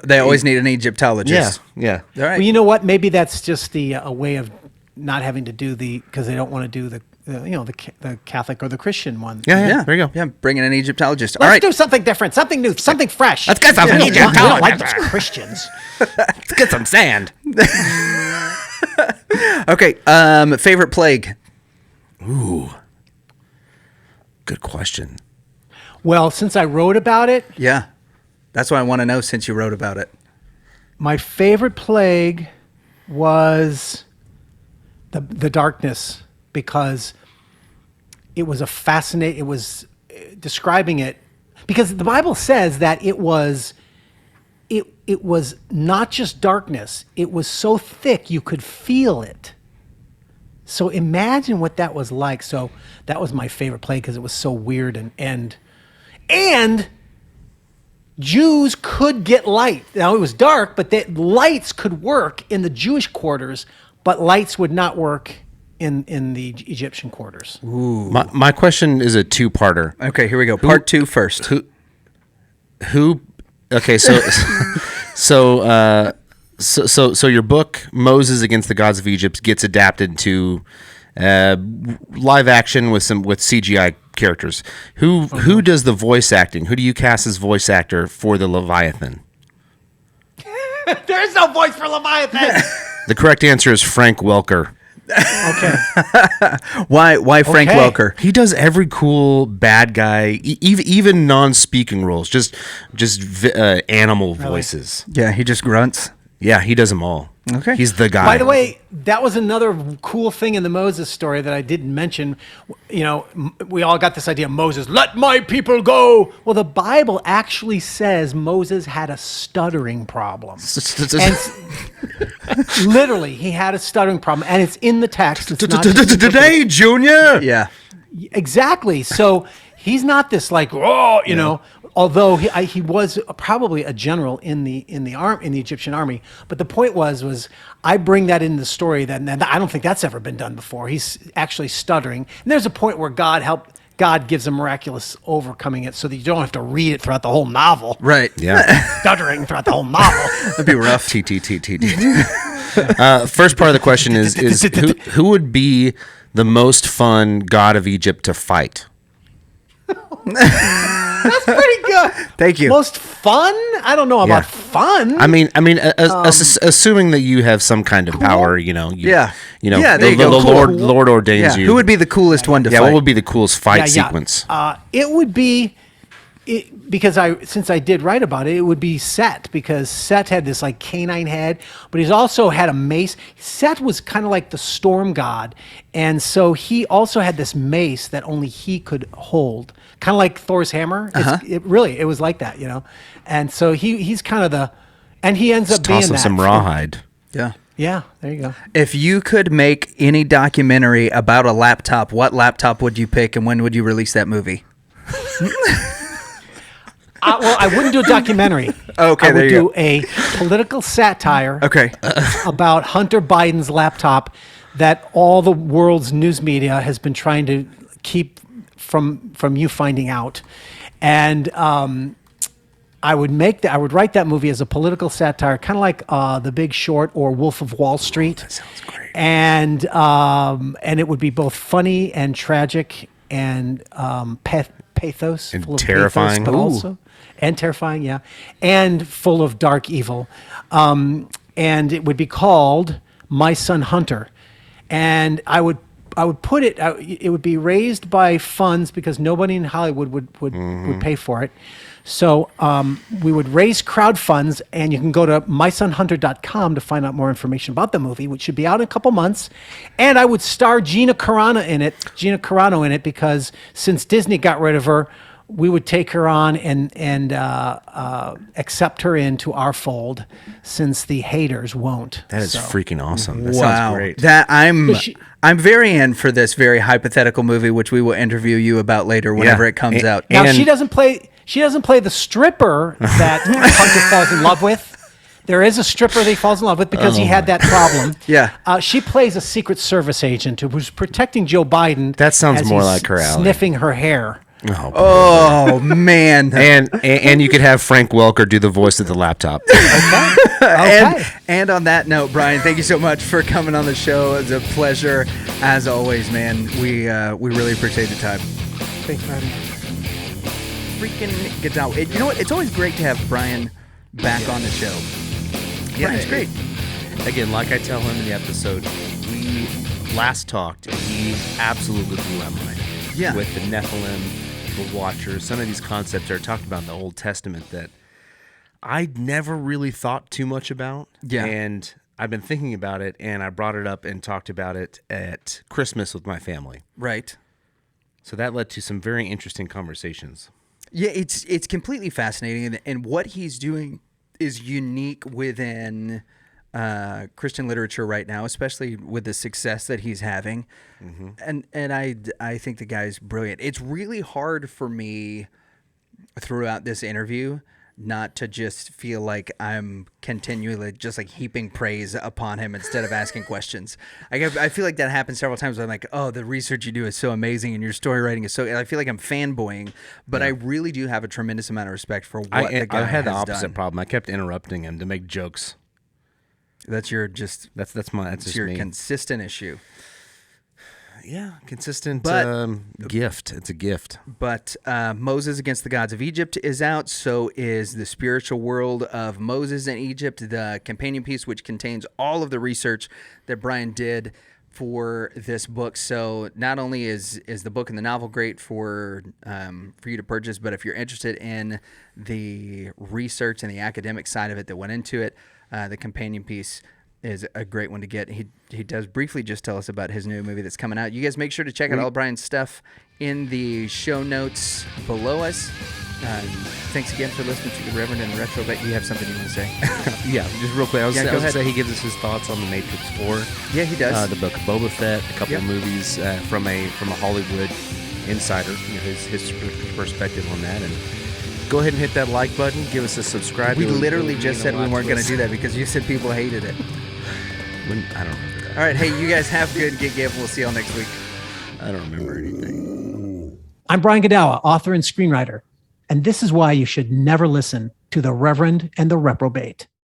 They always need an Egyptologist. Yeah. All right. Well, you know what? Maybe that's just a way of not having to do because they don't want to do the Catholic or the Christian one. Yeah. There you go. Yeah, bring in an Egyptologist. Let's All right. do something different, something new, something fresh. Let's get some We don't Egyptologists. like these Christians. Let's get some sand. Okay. Favorite plague? Ooh. Good question. Well, since I wrote about it, Yeah. That's what I want to know since you wrote about it. my favorite plague was the darkness, because it was it was describing it, because the Bible says that it was not just darkness, it was so thick you could feel it. So imagine what that was like. So that was my favorite plague because it was so weird, and Jews could get light. Now it was dark, but the lights could work in the Jewish quarters, but lights would not work in the Egyptian quarters. My question is a two-parter. Okay, here we go. Part 2 first. Who? Okay, so so your book Moses Against the Gods of Egypt gets adapted to live action with CGI characters. Who does the voice acting? Who do you cast as voice actor for the Leviathan? There's no voice for Leviathan. The correct answer is Frank Welker. Okay. Why Frank Okay. Welker? He does every cool bad guy, even non-speaking roles, just animal voices. Yeah, he just grunts. Yeah, he does them all. Okay. He's the guy. By the way, that was another cool thing in the Moses story that I didn't mention. We all got this idea of Moses, let my people go. Well, the Bible actually says Moses had a stuttering problem. And literally, he had a stuttering problem, and it's in the text. It's not just Today, Junior. Yeah. exactly. So he's not this although he was probably a general in the Egyptian army. But the point was I bring that in the story that I don't think that's ever been done before. He's actually stuttering, and there's a point where God gives a miraculous overcoming it, so that you don't have to read it throughout the whole novel. Right. Yeah. Stuttering throughout the whole novel. That'd be rough. T. First part of the question is who would be the most fun god of Egypt to fight? That's pretty good. Thank you. Most fun? I don't know about fun. I mean, assuming that you have some kind of power, Yeah, the there you go. Cool. Lord ordains Yeah. you. Who would be the coolest one to fight? What would be the coolest fight sequence? It would be because since I did write about it, it would be Set, because Set had this like canine head, but he's also had a mace. Set was kind of like the storm god, and so he also had this mace that only he could hold, kind of like Thor's hammer. It was like that, and so he's kind of and he ends up being that. Toss him some rawhide. Yeah, there you go. If you could make any documentary about a laptop, what laptop would you pick, and when would you release that movie? Well, I wouldn't do a documentary. Okay, I would there you do go. a political satire. Okay. About Hunter Biden's laptop that all the world's news media has been trying to keep from you finding out, and I would write that movie as a political satire, kind of like The Big Short or Wolf of Wall Street. That sounds great. And it would be both funny and tragic and pathos, And full of terrifying. pathos, but also and terrifying, yeah, and full of dark evil. And it would be called My Son Hunter, and I would put it. It would be raised by funds because nobody in Hollywood would pay for it. So we would raise crowd funds, and you can go to mysonhunter.com to find out more information about the movie, which should be out in a couple months. And I would star Gina Carano in it, because since Disney got rid of her, we would take her on and accept her into our fold, since the haters won't. That is freaking awesome. That Wow. sounds great. That I'm very in for this very hypothetical movie, which we will interview you about later whenever it comes out. Now she doesn't play the stripper that Hunter falls in love with. There is a stripper that he falls in love with because he had that problem. Yeah. She plays a Secret Service agent who's protecting Joe Biden. That sounds as more he's like her alley. sniffing her hair. Oh man. And you could have Frank Welker do the voice of the laptop. Okay. And on that note, Brian, thank you so much for coming on the show. It's a pleasure as always, man. We really appreciate the time. Thanks for having me. Freaking Gadawa. You know what? It's always great to have Brian back on the show. Yeah, Brian's great. Again, like I tell him in the episode, we last talked, and he absolutely blew my mind. Yeah. With the Nephilim, the Watchers, some of these concepts that are talked about in the Old Testament that I never really thought too much about. Yeah. And I've been thinking about it, and I brought it up and talked about it at Christmas with my family. Right. So that led to some very interesting conversations. Yeah, it's completely fascinating, and what he's doing is unique within Christian literature right now, especially with the success that he's having. Mm-hmm. And I think the guy's brilliant. It's really hard for me throughout this interview not to just feel like I'm continually just like heaping praise upon him instead of asking questions. I feel like that happens several times. I'm like, oh, the research you do is so amazing and your story writing is so. I feel like I'm fanboying, but I really do have a tremendous amount of respect for what the guy I had the has opposite done. problem. I kept interrupting him to make jokes. That's your just That's just your me. consistent issue. Yeah, consistent But- gift. It's a gift. But Moses Against the Gods of Egypt is out. So is The Spiritual World of Moses and Egypt, the companion piece, which contains all of the research that Brian did for this book. So not only is the book and the novel great for you to purchase, but if you're interested in the research and the academic side of it that went into it, the companion piece is a great one to get. He does briefly just tell us about his new movie that's coming out. You guys make sure to check out all Brian's stuff in the show notes below us. Thanks again for listening to the Reverend and Reprobate. You have something you want to say? Yeah, just real quick. I was go going to ahead. say he gives us his thoughts on the Matrix 4. Yeah, he does. The book Boba Fett, a couple Yep. of movies from a Hollywood insider, his perspective on that. And go ahead and hit that like button. Give us a subscribe. We It would literally mean just a said we lot weren't to going to us. do that because you said people hated it. I don't remember that. All right, hey, you guys have good gig. We'll see y'all next week. I don't remember anything. I'm Brian Godawa, author and screenwriter, and this is why you should never listen to the Reverend and the Reprobate.